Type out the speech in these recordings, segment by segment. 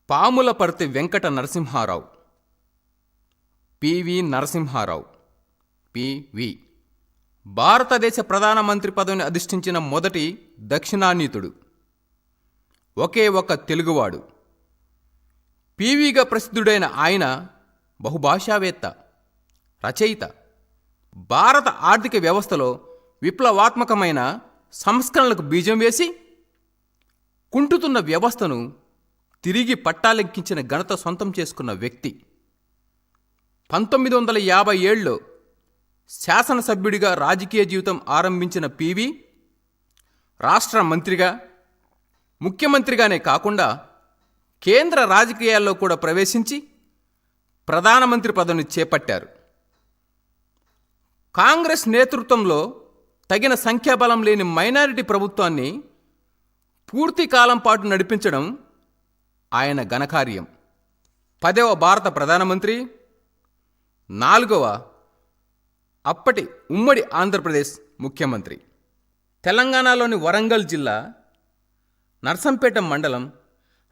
Pamulaparthi Venkata Narasimha Rao, PV Narasimha Rao, PV భారతదేశ ప్రధానమంత్రి పదవిని అధిష్ఠించిన మొదటి దక్షిణానీతుడు. ఒకే ఒక్క తెలుగువాడు. పివిగా ప్రసిద్ధుడైన ఆయన బహుభాషావేత్త, రచయిత. భారత ఆర్థిక వ్యవస్థలో విప్లవాత్మకమైన సంస్కరణలకు బీజం వేసి కుంటుతున్న వ్యవస్థను తిరిగి పట్టాలెక్కించిన ఘనత సొంతం చేసుకున్న వ్యక్తి. 1957లో శాసనసభ్యుడిగా రాజకీయ జీవితం ఆరంభించిన పివి రాష్ట్ర మంత్రిగా, ముఖ్యమంత్రిగానే కాకుండా కేంద్ర రాజకీయాల్లో కూడా ప్రవేశించి ప్రధానమంత్రి పదవిని చేపట్టారు. కాంగ్రెస్ నేతృత్వంలో తగిన సంఖ్యాబలం లేని మైనారిటీ ప్రభుత్వాన్ని పూర్తి కాలం పాటు నడిపించడం ఆయన ఘనకార్యం. 10వ భారత ప్రధానమంత్రి, 4వ అప్పటి ఉమ్మడి ఆంధ్రప్రదేశ్ ముఖ్యమంత్రి. తెలంగాణలోని వరంగల్ జిల్లా నర్సంపేట మండలం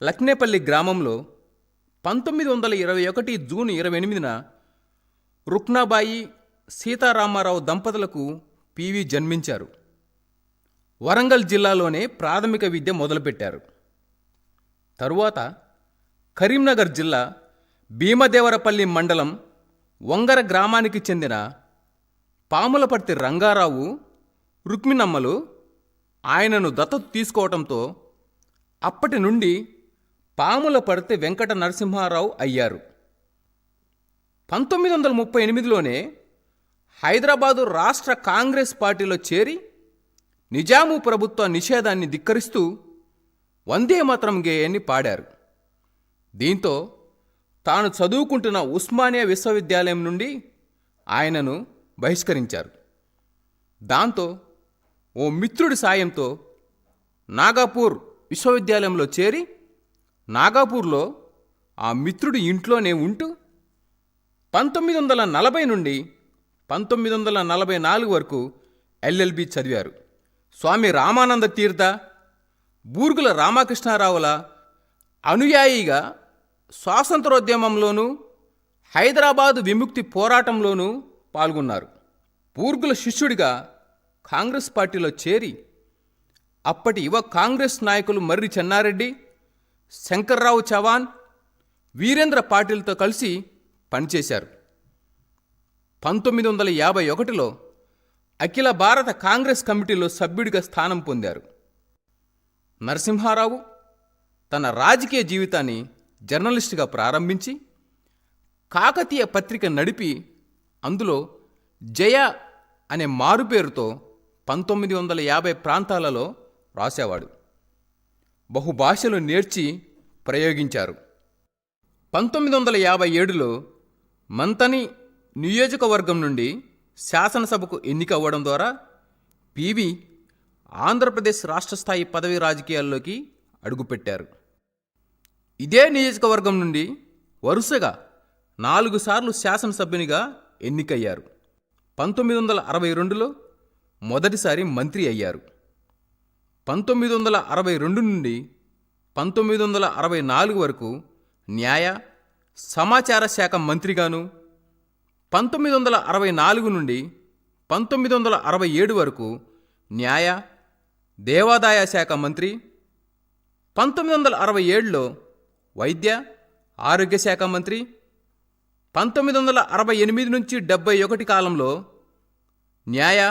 లక్నేపల్లి గ్రామంలో 1921 జూన్ 28న రుక్నాబాయి సీతారామారావు దంపతులకు పివి జన్మించారు. వరంగల్ జిల్లాలోనే ప్రాథమిక విద్య మొదలుపెట్టారు. తరువాత కరీంనగర్ జిల్లా భీమదేవరపల్లి మండలం వంగర గ్రామానికి చెందిన పాములపర్తి రంగారావు, రుక్మిణమ్మలు ఆయనను దత్తత తీసుకోవటంతో అప్పటి నుండి పాములపర్తి వెంకట నరసింహారావు అయ్యారు. 1938లోనే హైదరాబాదు రాష్ట్ర కాంగ్రెస్ పార్టీలో చేరి నిజాము ప్రభుత్వ నిషేధాన్ని ధిక్కరిస్తూ వందే మాతరం గేయాన్ని పాడారు. దీంతో తాను చదువుకుంటున్న ఉస్మానియా విశ్వవిద్యాలయం నుండి ఆయనను బహిష్కరించారు. దాంతో ఓ మిత్రుడి సాయంతో నాగపూర్ విశ్వవిద్యాలయంలో చేరి నాగపూర్లో ఆ మిత్రుడి ఇంట్లోనే ఉంటూ 1940 నుండి 1944 వరకు ఎల్ఎల్బి చదివారు. స్వామి రామానంద తీర్థ, బూర్గుల రామకృష్ణారావుల అనుయాయిగా స్వాతంత్రోద్యమంలోనూ హైదరాబాదు విముక్తి పోరాటంలోనూ పాల్గొన్నారు. బూర్గుల శిష్యుడిగా కాంగ్రెస్ పార్టీలో చేరి అప్పటి యువ కాంగ్రెస్ నాయకులు మర్రి చెన్నారెడ్డి, శంకర్రావు చవాన్, వీరేంద్ర పాటిల్తో కలిసి పనిచేశారు. 1951లో అఖిల భారత కాంగ్రెస్ కమిటీలో సభ్యుడిగా స్థానం పొందారు. నరసింహారావు తన రాజకీయ జీవితాన్ని జర్నలిస్టుగా ప్రారంభించి కాకతీయ పత్రిక నడిపి అందులో జయ అనే మారుపేరుతో 1950 ప్రాంతాలలో రాసేవాడు. బహుభాషలు నేర్చి ప్రయోగించారు. 1957లో మంతని నియోజకవర్గం నుండి శాసనసభకు ఎన్నికవ్వడం ద్వారా పివి ఆంధ్రప్రదేశ్ రాష్ట్ర స్థాయి పదవి రాజకీయాల్లోకి అడుగుపెట్టారు. ఇదే నియోజకవర్గం నుండి వరుసగా 4 సార్లు శాసనసభ్యునిగా ఎన్నికయ్యారు. 1962లో మొదటిసారి మంత్రి అయ్యారు. 1962 నుండి 1964 వరకు న్యాయ సమాచార శాఖ మంత్రిగాను, 1964 నుండి 1967 వరకు న్యాయ దేవాదాయ శాఖ మంత్రి, 1967లో వైద్య ఆరోగ్య శాఖ మంత్రి, 1968 నుంచి 71 కాలంలో న్యాయ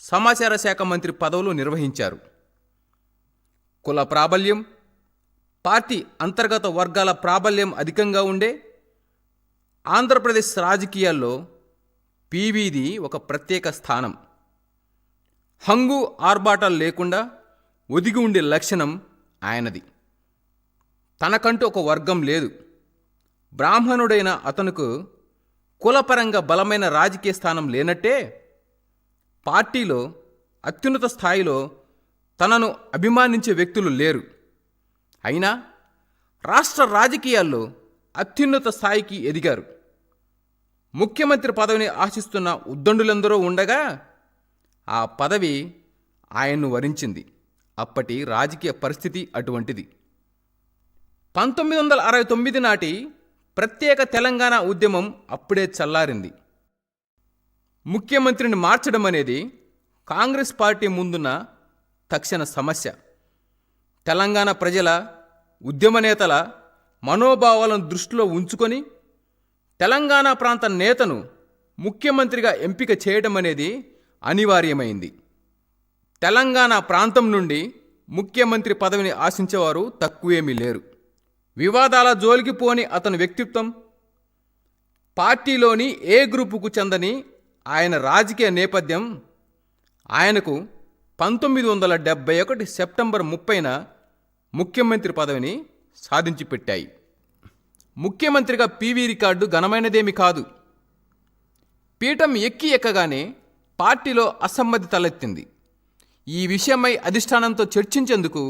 సమాచార శాఖ మంత్రి పదవులు నిర్వహించారు. కుల ప్రాబల్యం, పార్టీ అంతర్గత వర్గాల ప్రాబల్యం అధికంగా ఉండే ఆంధ్రప్రదేశ్ రాజకీయాల్లో పివిది ఒక ప్రత్యేక స్థానం. హంగు ఆర్భాటాలు లేకుండా ఒదిగి ఉండే లక్షణం ఆయనది. తనకంటూ ఒక వర్గం లేదు. బ్రాహ్మణుడైన అతనుకు కులపరంగా బలమైన రాజకీయ స్థానం లేనట్టే పార్టీలో అత్యున్నత స్థాయిలో తనను అభిమానించే వ్యక్తులు లేరు. అయినా రాష్ట్ర రాజకీయాల్లో అత్యున్నత స్థాయికి ఎదిగారు. ముఖ్యమంత్రి పదవిని ఆశిస్తున్న ఉద్దండులెందరో ఉండగా ఆ పదవి ఆయన్ను వరించింది. అప్పటి రాజకీయ పరిస్థితి అటువంటిది. 1969 నాటి ప్రత్యేక తెలంగాణ ఉద్యమం అప్పుడే చల్లారింది. ముఖ్యమంత్రిని మార్చడం అనేది కాంగ్రెస్ పార్టీ ముందున్న తక్షణ సమస్య. తెలంగాణ ప్రజల, ఉద్యమ నేతల మనోభావాలను దృష్టిలో ఉంచుకొని తెలంగాణ ప్రాంత నేతను ముఖ్యమంత్రిగా ఎంపిక చేయడం అనేది అనివార్యమైంది. తెలంగాణ ప్రాంతం నుండి ముఖ్యమంత్రి పదవిని ఆశించేవారు తక్కువేమీ లేరు. వివాదాల జోలికి పోని అతని వ్యక్తిత్వం, పార్టీలోని ఏ గ్రూపుకు చెందని ఆయన రాజకీయ నేపథ్యం ఆయనకు 1971 సెప్టెంబర్ 30న ముఖ్యమంత్రి పదవిని సాధించి పెట్టాయి. ముఖ్యమంత్రిగా పివి రికార్డు ఘనమైనదేమి కాదు. పీఠం ఎక్కగానే పార్టీలో అసమ్మతి తలెత్తింది. ఈ విషయమై అధిష్టానంతో చర్చించేందుకు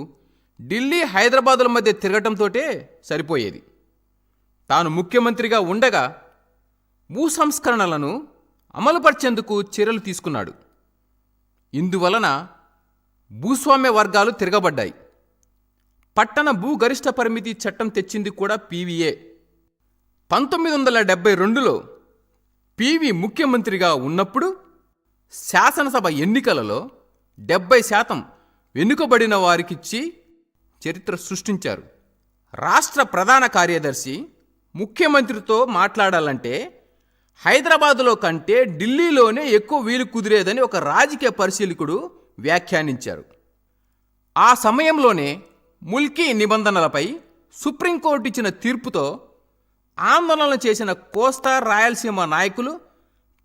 ఢిల్లీ, హైదరాబాదుల మధ్య తిరగటంతోటే సరిపోయేది. తాను ముఖ్యమంత్రిగా ఉండగా భూ సంస్కరణలను అమలుపరిచేందుకు చర్యలు తీసుకున్నాడు. ఇందువలన భూస్వామ్య వర్గాలు తిరగబడ్డాయి. పట్టణ భూగరిష్ట పరిమితి చట్టం తెచ్చింది కూడా పీవీయే. 1972లో పీవీ ముఖ్యమంత్రిగా ఉన్నప్పుడు శాసనసభ ఎన్నికలలో 70% వెనుకబడిన వారికిచ్చి చరిత్ర సృష్టించారు. రాష్ట్ర ప్రధాన కార్యదర్శి ముఖ్యమంత్రితో మాట్లాడాలంటే హైదరాబాదులో కంటే ఢిల్లీలోనే ఎక్కువ వీలు కుదిరేదని ఒక రాజకీయ పరిశీలకుడు వ్యాఖ్యానించారు. ఆ సమయంలోనే ముల్కీ నిబంధనలపై సుప్రీంకోర్టు ఇచ్చిన తీర్పుతో ఆందోళన చేసిన కోస్తా, రాయలసీమ నాయకులు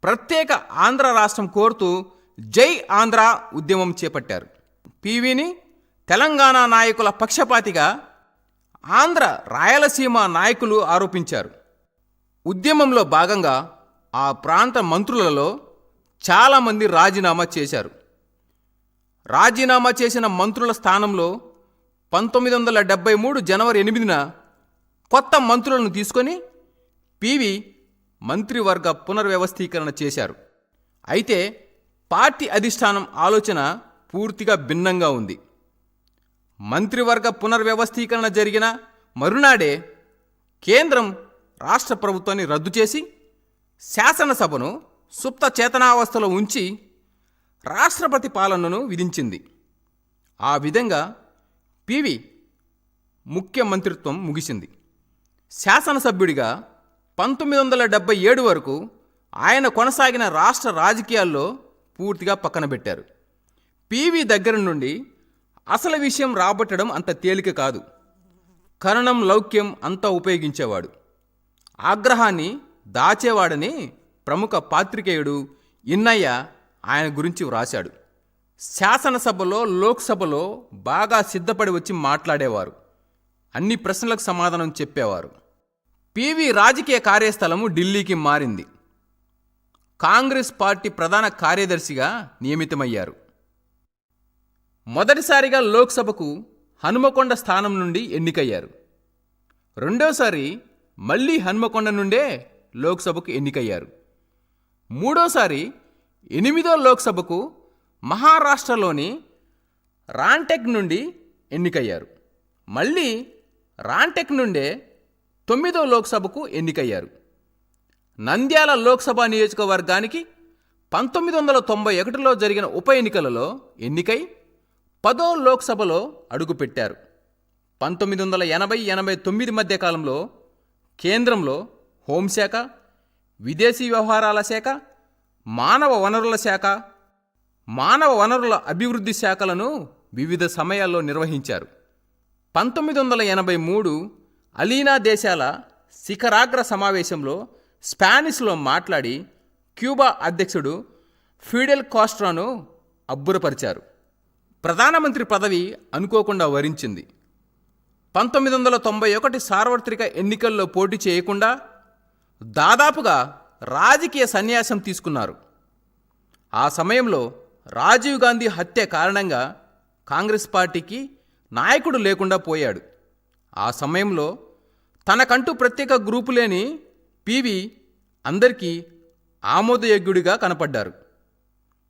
ప్రత్యేక ఆంధ్ర రాష్ట్రం కోరుతూ జై ఆంధ్ర ఉద్యమం చేపట్టారు. పీవీని తెలంగాణ నాయకుల పక్షపాతిగా ఆంధ్ర, రాయలసీమ నాయకులు ఆరోపించారు. ఉద్యమంలో భాగంగా ఆ ప్రాంత మంత్రులలో చాలామంది రాజీనామా చేశారు. రాజీనామా చేసిన మంత్రుల స్థానంలో 1973 జనవరి 8న కొత్త మంత్రులను తీసుకొని పీవీ మంత్రివర్గ పునర్వ్యవస్థీకరణ చేశారు. అయితే పార్టీ అధిష్టానం ఆలోచన పూర్తిగా భిన్నంగా ఉంది. మంత్రివర్గ పునర్వ్యవస్థీకరణ జరిగిన మరునాడే కేంద్రం రాష్ట్ర ప్రభుత్వాన్ని రద్దు చేసి శాసనసభను సుప్త చేతనావస్థలో ఉంచి రాష్ట్రపతి పాలనను విధించింది. ఆ విధంగా పీవీ ముఖ్యమంత్రిత్వం ముగిసింది. శాసనసభ్యుడిగా 1977 వరకు ఆయన కొనసాగిన రాష్ట్ర రాజకీయాల్లో పూర్తిగా పక్కన పెట్టారు. పీవీ దగ్గర నుండి అసలు విషయం రాబట్టడం అంత తేలిక కాదు. కరణం, లౌక్యం అంతా ఉపయోగించేవాడు. ఆగ్రహాన్ని దాచేవాడని ప్రముఖ పాత్రికేయుడు ఇన్నయ్య ఆయన గురించి వ్రాశాడు. శాసనసభలో, లోక్సభలో బాగా సిద్ధపడి వచ్చి మాట్లాడేవారు. అన్ని ప్రశ్నలకు సమాధానం చెప్పేవారు. పీవీ రాజకీయ కార్యస్థలము ఢిల్లీకి మారింది. కాంగ్రెస్ పార్టీ ప్రధాన కార్యదర్శిగా నియమితమయ్యారు. మొదటిసారిగా లోక్సభకు హనుమకొండ స్థానం నుండి ఎన్నికయ్యారు. రెండోసారి మళ్ళీ హనుమకొండ నుండే లోక్సభకు ఎన్నికయ్యారు. మూడోసారి 8వ లోక్సభకు మహారాష్ట్రలోని రాంటెక్ నుండి ఎన్నికయ్యారు. మళ్ళీ రాంటెక్ నుండే 9వ లోక్సభకు ఎన్నికయ్యారు. నంద్యాల లోక్సభ నియోజకవర్గానికి 1991లో జరిగిన ఉప ఎన్నికలలో ఎన్నికై 10వ లోక్సభలో అడుగుపెట్టారు. 1980-89 మధ్య కాలంలో కేంద్రంలో హోంశాఖ, విదేశీ వ్యవహారాల శాఖ, మానవ వనరుల శాఖ, మానవ వనరుల అభివృద్ధి శాఖలను వివిధ సమయాల్లో నిర్వహించారు. 1983 అలీనా దేశాల శిఖరాగ్ర సమావేశంలో స్పానిష్లో మాట్లాడి క్యూబా అధ్యక్షుడు ఫిడెల్ కాస్ట్రోను అబ్బురపరిచారు. ప్రధానమంత్రి పదవి అనుకోకుండా వరించింది. 1991 సార్వత్రిక ఎన్నికల్లో పోటీ చేయకుండా దాదాపుగా రాజకీయ సన్యాసం తీసుకున్నారు. ఆ సమయంలో రాజీవ్ గాంధీ హత్య కారణంగా కాంగ్రెస్ పార్టీకి నాయకుడు లేకుండా పోయాడు. ఆ సమయంలో తనకంటూ ప్రత్యేక గ్రూపు లేని పీవీ అందరికీ ఆమోదయోగ్యుడిగా కనపడ్డారు.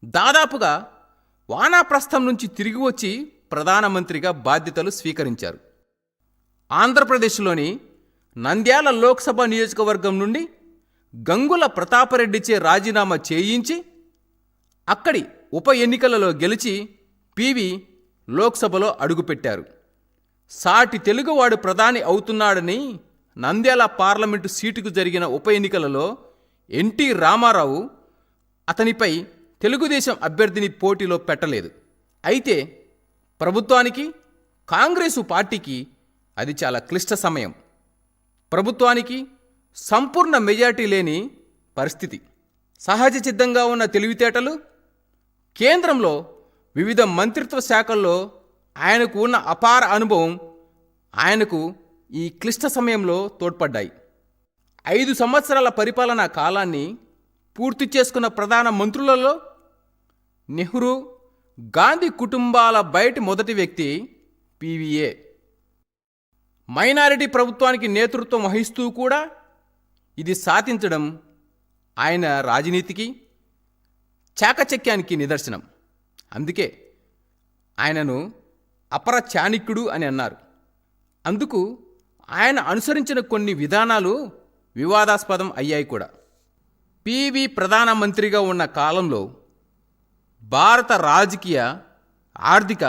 దాదాపుగా వానాప్రస్థం నుంచి తిరిగి వచ్చి ప్రధానమంత్రిగా బాధ్యతలు స్వీకరించారు. ఆంధ్రప్రదేశ్లోని నంద్యాల లోక్సభ నియోజకవర్గం నుండి గంగుల ప్రతాపరెడ్డిచే రాజీనామా చేయించి అక్కడి ఉప ఎన్నికలలో గెలిచి పివి లోక్సభలో అడుగుపెట్టారు. సాటి తెలుగువాడు ప్రధాని అవుతున్నాడని నంద్యాల పార్లమెంటు సీటుకు జరిగిన ఉప ఎన్నికలలో ఎన్టీ రామారావు అతనిపై తెలుగుదేశం అభ్యర్థిని పోటీలో పెట్టలేదు. అయితే ప్రభుత్వానికి, కాంగ్రెసు పార్టీకి అది చాలా క్లిష్ట సమయం. ప్రభుత్వానికి సంపూర్ణ మెజారిటీ లేని పరిస్థితి. సహజ సిద్ధంగా ఉన్న తెలివితేటలు, కేంద్రంలో వివిధ మంత్రిత్వ శాఖల్లో ఆయనకు ఉన్న అపార అనుభవం ఆయనకు ఈ క్లిష్ట సమయంలో తోడ్పడ్డాయి. 5 సంవత్సరాల పరిపాలనా కాలాన్ని పూర్తి చేసుకున్న ప్రధాన మంత్రులలో నెహ్రూ, గాంధీ కుటుంబాల బయటి మొదటి వ్యక్తి పివిఏ. మైనారిటీ ప్రభుత్వానికి నేతృత్వం వహిస్తూ కూడా ఇది సాధించడం ఆయన రాజనీతికి, చాకచక్యానికి నిదర్శనం. అందుకే ఆయనను అపర చాణక్యుడు అని అన్నారు. అందుకు ఆయన అనుసరించిన కొన్ని విధానాలు వివాదాస్పదం అయ్యాయి కూడా. పివి ప్రధానమంత్రిగా ఉన్న కాలంలో భారత రాజకీయ, ఆర్థిక,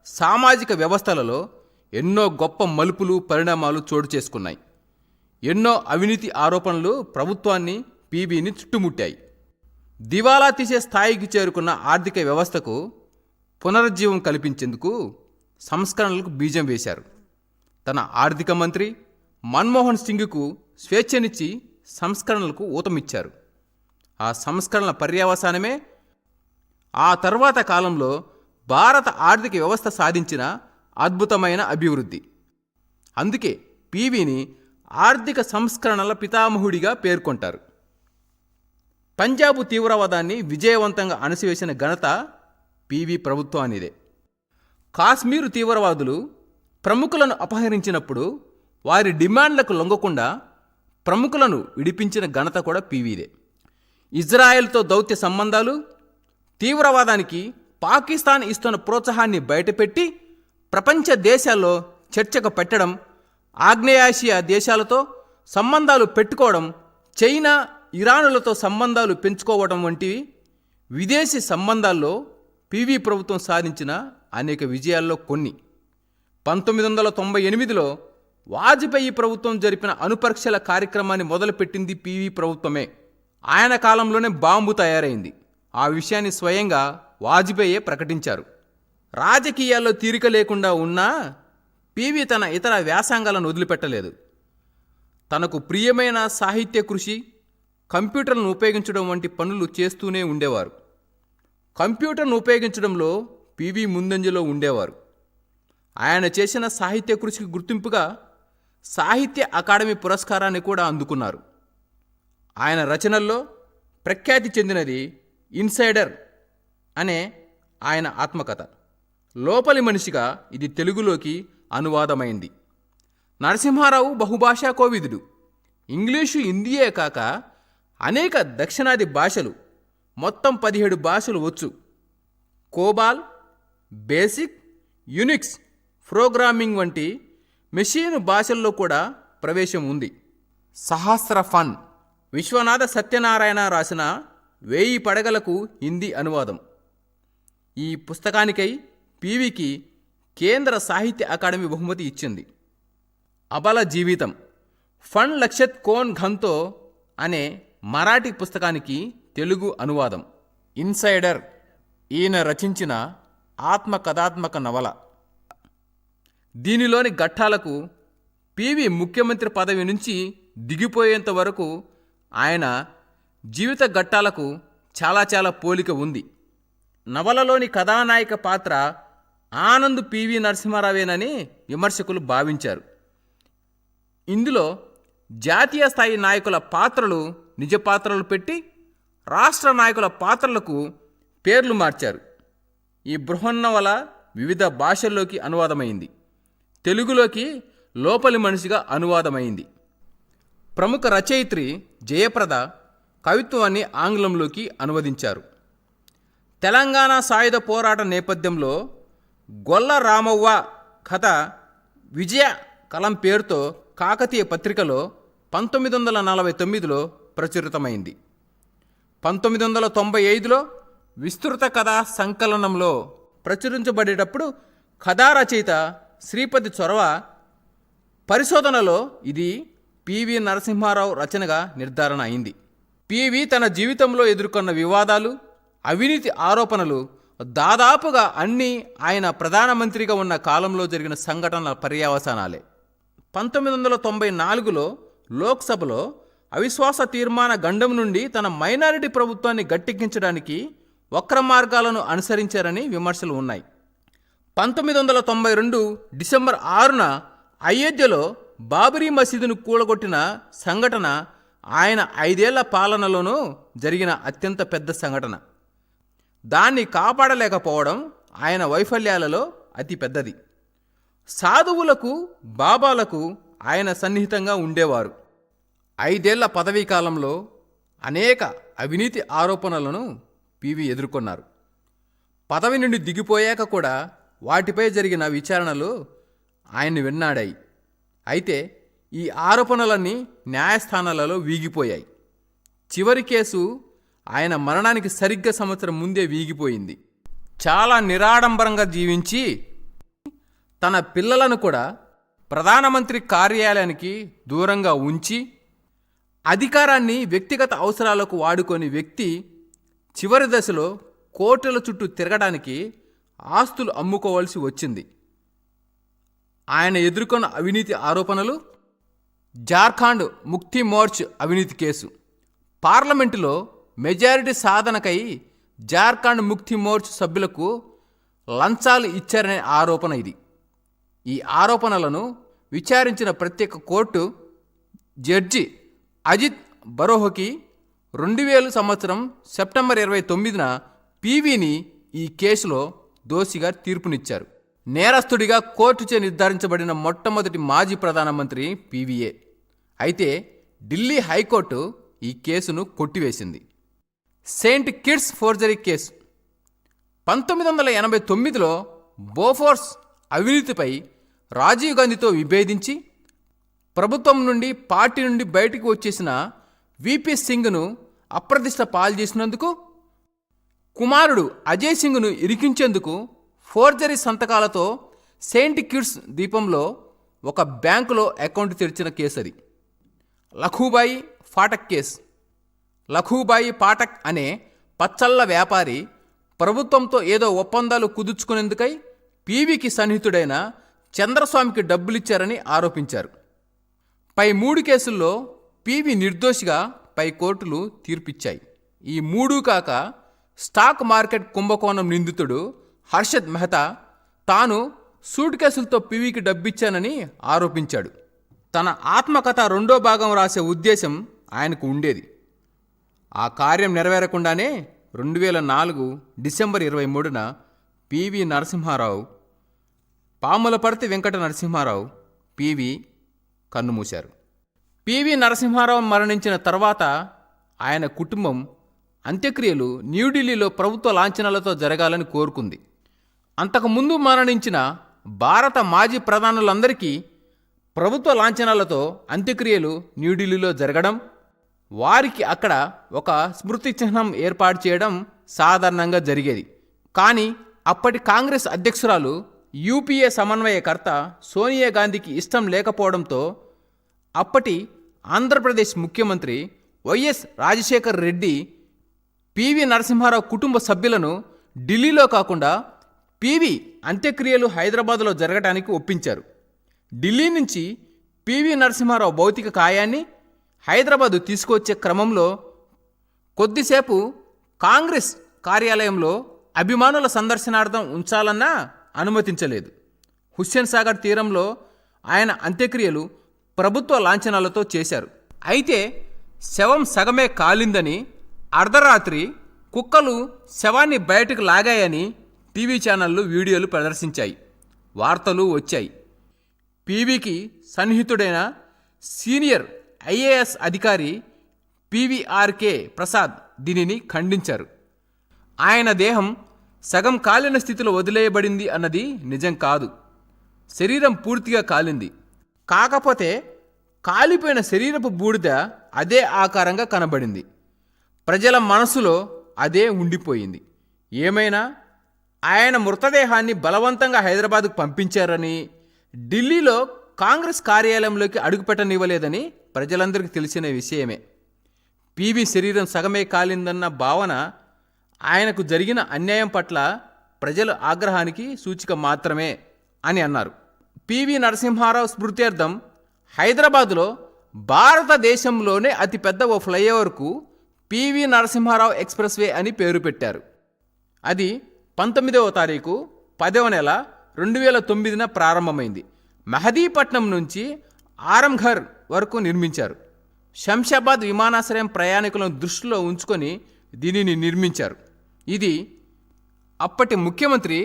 సామాజిక వ్యవస్థలలో ఎన్నో గొప్ప మలుపులు, పరిణామాలు చోటు చేసుకున్నాయి. ఎన్నో అవినీతి ఆరోపణలు ప్రభుత్వాన్ని, పివిని చుట్టుముట్టాయి. దివాలా తీసే స్థాయికి చేరుకున్న ఆర్థిక వ్యవస్థకు పునరుజ్జీవం కల్పించేందుకు సంస్కరణలకు బీజం వేశారు. తన ఆర్థిక మంత్రి మన్మోహన్ సింగ్కు స్వేచ్ఛనిచ్చి సంస్కరణలకు ఊతమిచ్చారు. ఆ సంస్కరణల పర్యవసానమే ఆ తర్వాత కాలంలో భారత ఆర్థిక వ్యవస్థ సాధించిన అద్భుతమైన అభివృద్ధి. అందుకే పివిని ఆర్థిక సంస్కరణల పితామహుడిగా పేర్కొంటారు. పంజాబు తీవ్రవాదాన్ని విజయవంతంగా అణసివేసిన ఘనత పివి ప్రభుత్వానిదే. కాశ్మీరు తీవ్రవాదులు ప్రముఖులను అపహరించినప్పుడు వారి డిమాండ్లకు లొంగకుండా ప్రముఖులను విడిపించిన ఘనత కూడా పివిదే. ఇజ్రాయెల్తో దౌత్య సంబంధాలు, తీవ్రవాదానికి పాకిస్తాన్ ఇస్తున్న ప్రోత్సాహాన్ని బయటపెట్టి ప్రపంచ దేశాల్లో చర్చకు పెట్టడం, ఆగ్నేయాసియా దేశాలతో సంబంధాలు పెట్టుకోవడం, చైనా, ఇరానులతో సంబంధాలు పెంచుకోవడం వంటివి విదేశీ సంబంధాల్లో పివి ప్రభుత్వం సాధించిన అనేక విజయాల్లో కొన్ని. 1998లో వాజ్పేయి ప్రభుత్వం జరిపిన అణుపరీక్షల కార్యక్రమాన్ని మొదలుపెట్టింది పివి ప్రభుత్వమే. ఆయన కాలంలోనే బాంబు తయారైంది. ఆ విషయాన్ని స్వయంగా వాజ్పేయే ప్రకటించారు. రాజకీయాల్లో తీరిక లేకుండా ఉన్నా పివి తన ఇతర వ్యాసంగాలను వదిలిపెట్టలేదు. తనకు ప్రియమైన సాహిత్య కృషి, కంప్యూటర్ను ఉపయోగించడం వంటి పనులు చేస్తూనే ఉండేవారు. కంప్యూటర్ను ఉపయోగించడంలో పివి ముందంజలో ఉండేవారు. ఆయన చేసిన సాహిత్య కృషికి గుర్తింపుగా సాహిత్య అకాడమీ పురస్కారాన్ని కూడా అందుకున్నారు. ఆయన రచనల్లో ప్రఖ్యాతి చెందినది ఇన్సైడర్ అనే ఆయన ఆత్మకథ. లోపలి మనిషిగా ఇది తెలుగులోకి అనువాదమైంది. నరసింహారావు బహుభాషా కోవిదుడు. ఇంగ్లీషు, హిందీయే కాక అనేక దక్షిణాది భాషలు, మొత్తం 17 భాషలు వచ్చు. కోబాల్, బేసిక్, యునిక్స్, ప్రోగ్రామింగ్ వంటి మెషీన్ భాషల్లో కూడా ప్రవేశం ఉంది. సహస్ర ఫన్ విశ్వనాథ సత్యనారాయణ రాసిన 1000 పడగలకు హిందీ అనువాదం. ఈ పుస్తకానికై పివికి కేంద్ర సాహిత్య అకాడమీ బహుమతి ఇచ్చింది. అబల జీవితం, ఫన్ లక్షత్ కోన్ ఘంతో అనే మరాఠీ పుస్తకానికి తెలుగు అనువాదం. ఇన్సైడర్ ఈయన రచించిన ఆత్మకథాత్మక నవల. దీనిలోని ఘట్టాలకు పివి ముఖ్యమంత్రి పదవి నుంచి దిగిపోయేంత వరకు ఆయన జీవిత ఘట్టాలకు చాలా పోలిక ఉంది. నవలలోని కథానాయక పాత్ర ఆనంద్ పివి నరసింహారావేనని విమర్శకులు భావించారు. ఇందులో జాతీయ స్థాయి నాయకుల పాత్రలు నిజ పాత్రలు పెట్టి రాష్ట్ర నాయకుల పాత్రలకు పేర్లు మార్చారు. ఈ బృహన్నవల వివిధ భాషల్లోకి అనువాదమైంది. తెలుగులోకి లోపలి మనిషిగా అనువాదమైంది. ప్రముఖ రచయిత్రి జయప్రద కవిత్వాన్ని ఆంగ్లంలోకి అనువదించారు. తెలంగాణ సాయుధ పోరాట నేపథ్యంలో గొల్ల రామవ్వ కథ విజయ కలం పేరుతో కాకతీయ పత్రికలో 1949లో ప్రచురితమైంది. 1995లో విస్తృత కథా సంకలనంలో ప్రచురించబడేటప్పుడు కథా రచయిత శ్రీపతి చొరవ పరిశోధనలో ఇది పివి నరసింహారావు రచనగా నిర్ధారణ అయింది. పివి తన జీవితంలో ఎదుర్కొన్న వివాదాలు, అవినీతి ఆరోపణలు దాదాపుగా అన్నీ ఆయన ప్రధానమంత్రిగా ఉన్న కాలంలో జరిగిన సంఘటనల పర్యవసానాలే. 1994లో లోక్సభలో అవిశ్వాస తీర్మాన గండం నుండి తన మైనారిటీ ప్రభుత్వాన్ని గట్టెక్కించడానికి వక్ర మార్గాలను అనుసరించారని విమర్శలు ఉన్నాయి. 1992 డిసెంబర్ 6న అయోధ్యలో బాబరీ మసీదును కూలగొట్టిన సంఘటన ఆయన 5 ఏళ్ల పాలనలోనూ జరిగిన అత్యంత పెద్ద సంఘటన. దాన్ని కాపాడలేకపోవడం ఆయన వైఫల్యాలలో అతి పెద్దది. సాధువులకు, బాబాలకు ఆయన సన్నిహితంగా ఉండేవారు. 5 ఏళ్ల పదవీ కాలంలో అనేక అవినీతి ఆరోపణలను పివి ఎదుర్కొన్నారు. పదవి నుండి దిగిపోయాక కూడా వాటిపై జరిగిన విచారణలు ఆయన్ని వెన్నాడాయి. అయితే ఈ ఆరోపణలన్నీ న్యాయస్థానాలలో వీగిపోయాయి. చివరి కేసు ఆయన మరణానికి సరిగ్గా సంవత్సరం ముందే వీగిపోయింది. చాలా నిరాడంబరంగా జీవించి తన పిల్లలను కూడా ప్రధానమంత్రి కార్యాలయానికి దూరంగా ఉంచి అధికారాన్ని వ్యక్తిగత అవసరాలకు వాడుకొని వ్యక్తి చివరి దశలో కోర్టుల చుట్టూ తిరగడానికి ఆస్తులు అమ్ముకోవాల్సి వచ్చింది. ఆయన ఎదుర్కొన్న అవినీతి ఆరోపణలు: జార్ఖండ్ ముక్తి మోర్చ్ అవినీతి కేసు. పార్లమెంటులో మెజారిటీ సాధనకై జార్ఖండ్ ముక్తి మోర్చ్ సభ్యులకు లంచాలు ఇచ్చారనే ఆరోపణ ఇది. ఈ ఆరోపణలను విచారించిన ప్రత్యేక కోర్టు జడ్జి అజిత్ బరోహకి 2000 సంవత్సరం సెప్టెంబర్ 29న పివిని ఈ కేసులో దోషిగా తీర్పునిచ్చారు. నేరస్తుడిగా కోర్టుచే నిర్ధారించబడిన మొట్టమొదటి మాజీ ప్రధానమంత్రి పివిఏ. అయితే ఢిల్లీ హైకోర్టు ఈ కేసును కొట్టివేసింది. Saint Kitts forgery case. 1989లో బోఫోర్స్ అవినీతిపై రాజీవ్ గాంధీతో విభేదించి ప్రభుత్వం నుండి, పార్టీ నుండి బయటకు వచ్చేసిన విపి సింగ్ను అప్రతిష్ట పాలు చేసినందుకు, కుమారుడు అజయ్ సింగ్ను ఇరికించేందుకు ఫోర్జరీ సంతకాలతో సెయింట్ కిట్స్ ద్వీపంలో ఒక బ్యాంకులో అకౌంట్ తెరిచిన కేసు అది. లఖూబాయి ఫాటక్ కేసు. లఖూబాయి పాఠక్ అనే పచ్చళ్ళ వ్యాపారి ప్రభుత్వంతో ఏదో ఒప్పందాలు కుదుర్చుకునేందుకై పివికి సన్నిహితుడైన చంద్రస్వామికి డబ్బులిచ్చారని ఆరోపించారు. పై 3 కేసుల్లో పివి నిర్దోషిగా పై కోర్టులు తీర్పిచ్చాయి. ఈ 3 కాక స్టాక్ మార్కెట్ కుంభకోణం నిందితుడు హర్షద్ మెహతా తాను సూట్ కేసులతో పివికి డబ్బిచ్చానని ఆరోపించాడు. తన ఆత్మకథ 2వ భాగం రాసే ఉద్దేశం ఆయనకు ఉండేది. ఆ కార్యం నెరవేరకుండానే 2004 డిసెంబర్ 23న పివి నరసింహారావు, పాములపర్తి వెంకట నరసింహారావు పివి కన్నుమూశారు. పివి నరసింహారావు మరణించిన తర్వాత ఆయన కుటుంబం అంత్యక్రియలు న్యూఢిల్లీలో ప్రభుత్వ లాంఛనాలతో జరగాలని కోరుకుంది. అంతకుముందు మరణించిన భారత మాజీ ప్రధానులందరికీ ప్రభుత్వ లాంఛనాలతో అంత్యక్రియలు న్యూఢిల్లీలో జరగడం, వారికి అక్కడ ఒక స్మృతి చిహ్నం ఏర్పాటు చేయడం సాధారణంగా జరిగేది. కానీ అప్పటి కాంగ్రెస్ అధ్యక్షురాలు, యూపీఏ సమన్వయకర్త సోనియా గాంధీకి ఇష్టం లేకపోవడంతో అప్పటి ఆంధ్రప్రదేశ్ ముఖ్యమంత్రి వైఎస్ రాజశేఖర్ రెడ్డి పివి నరసింహారావు కుటుంబ సభ్యులను ఢిల్లీలో కాకుండా పివి అంత్యక్రియలు హైదరాబాదులో జరగడానికి ఒప్పించారు. ఢిల్లీ నుంచి పివి నరసింహారావు భౌతిక కాయాన్ని హైదరాబాదు తీసుకొచ్చే క్రమంలో కొద్దిసేపు కాంగ్రెస్ కార్యాలయంలో అభిమానుల సందర్శనార్థం ఉంచాలన్నా అనుమతించలేదు. హుస్సేన్ సాగర్ తీరంలో ఆయన అంత్యక్రియలు ప్రభుత్వ లాంఛనాలతో చేశారు. అయితే శవం సగమే కాలిందని, అర్ధరాత్రి కుక్కలు శవాన్ని బయటకు లాగాయని టీవీ ఛానళ్లు వీడియోలు ప్రదర్శించాయి. వార్తలు వచ్చాయి. పివికి సన్నిహితుడైన సీనియర్ ఐఏఎస్ అధికారి పివిఆర్కే ప్రసాద్ దీనిని ఖండించారు. ఆయన దేహం సగం కాలిన స్థితిలో వదిలేయబడింది అన్నది నిజం కాదు. శరీరం పూర్తిగా కాలింది. కాకపోతే కాలిపోయిన శరీరపు బూడిద అదే ఆకారంగా కనబడింది. ప్రజల మనసులో అదే ఉండిపోయింది. ఏమైనా ఆయన మృతదేహాన్ని బలవంతంగా హైదరాబాద్కు పంపించారని, ఢిల్లీలో కాంగ్రెస్ కార్యాలయంలోకి అడుగుపెట్టనివ్వలేదని ప్రజలందరికీ తెలిసిన విషయమే. పివి శరీరం సగమే కాలిందన్న భావన ఆయనకు జరిగిన అన్యాయం పట్ల ప్రజల ఆగ్రహానికి సూచిక మాత్రమే అని అన్నారు. పివి నరసింహారావు స్మృత్యర్థం హైదరాబాదులో భారతదేశంలోనే అతిపెద్ద ఓ ఫ్లైఓవర్కు పివి నరసింహారావు ఎక్స్ప్రెస్ వే అని పేరు పెట్టారు. అది 19వ తారీఖు 10వ నెల 2009 ప్రారంభమైంది. మెహదీపట్నం నుంచి ఆరంఘర్ వరకు నిర్మించారు. శంషాబాద్ విమానాశ్రయం ప్రయాణికులను దృష్టిలో ఉంచుకొని దీనిని నిర్మించారు. ఇది అప్పటి ముఖ్యమంత్రి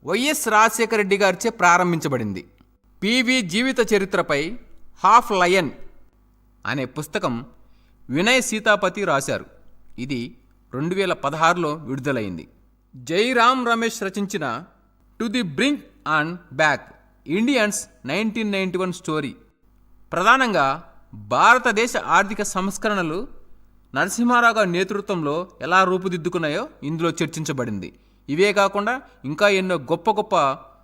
వైఎస్ రాజశేఖర రెడ్డి గారిచే ప్రారంభించబడింది. పివి జీవిత చరిత్రపై హాఫ్ లయన్ అనే పుస్తకం వినయ్ సీతాపతి రాశారు. ఇది 2016లో విడుదలైంది. జైరామ్ రమేష్ రచించిన to the brink and back Indians 1991 story ప్రధానంగా భారతదేశ ఆర్థిక సంస్కరణలు నరసింహారావు గారి నేతృత్వంలో ఎలా రూపుదిద్దుకున్నాయో ఇందులో చర్చించబడింది. ఇవే కాకుండా ఇంకా ఎన్నో గొప్ప గొప్ప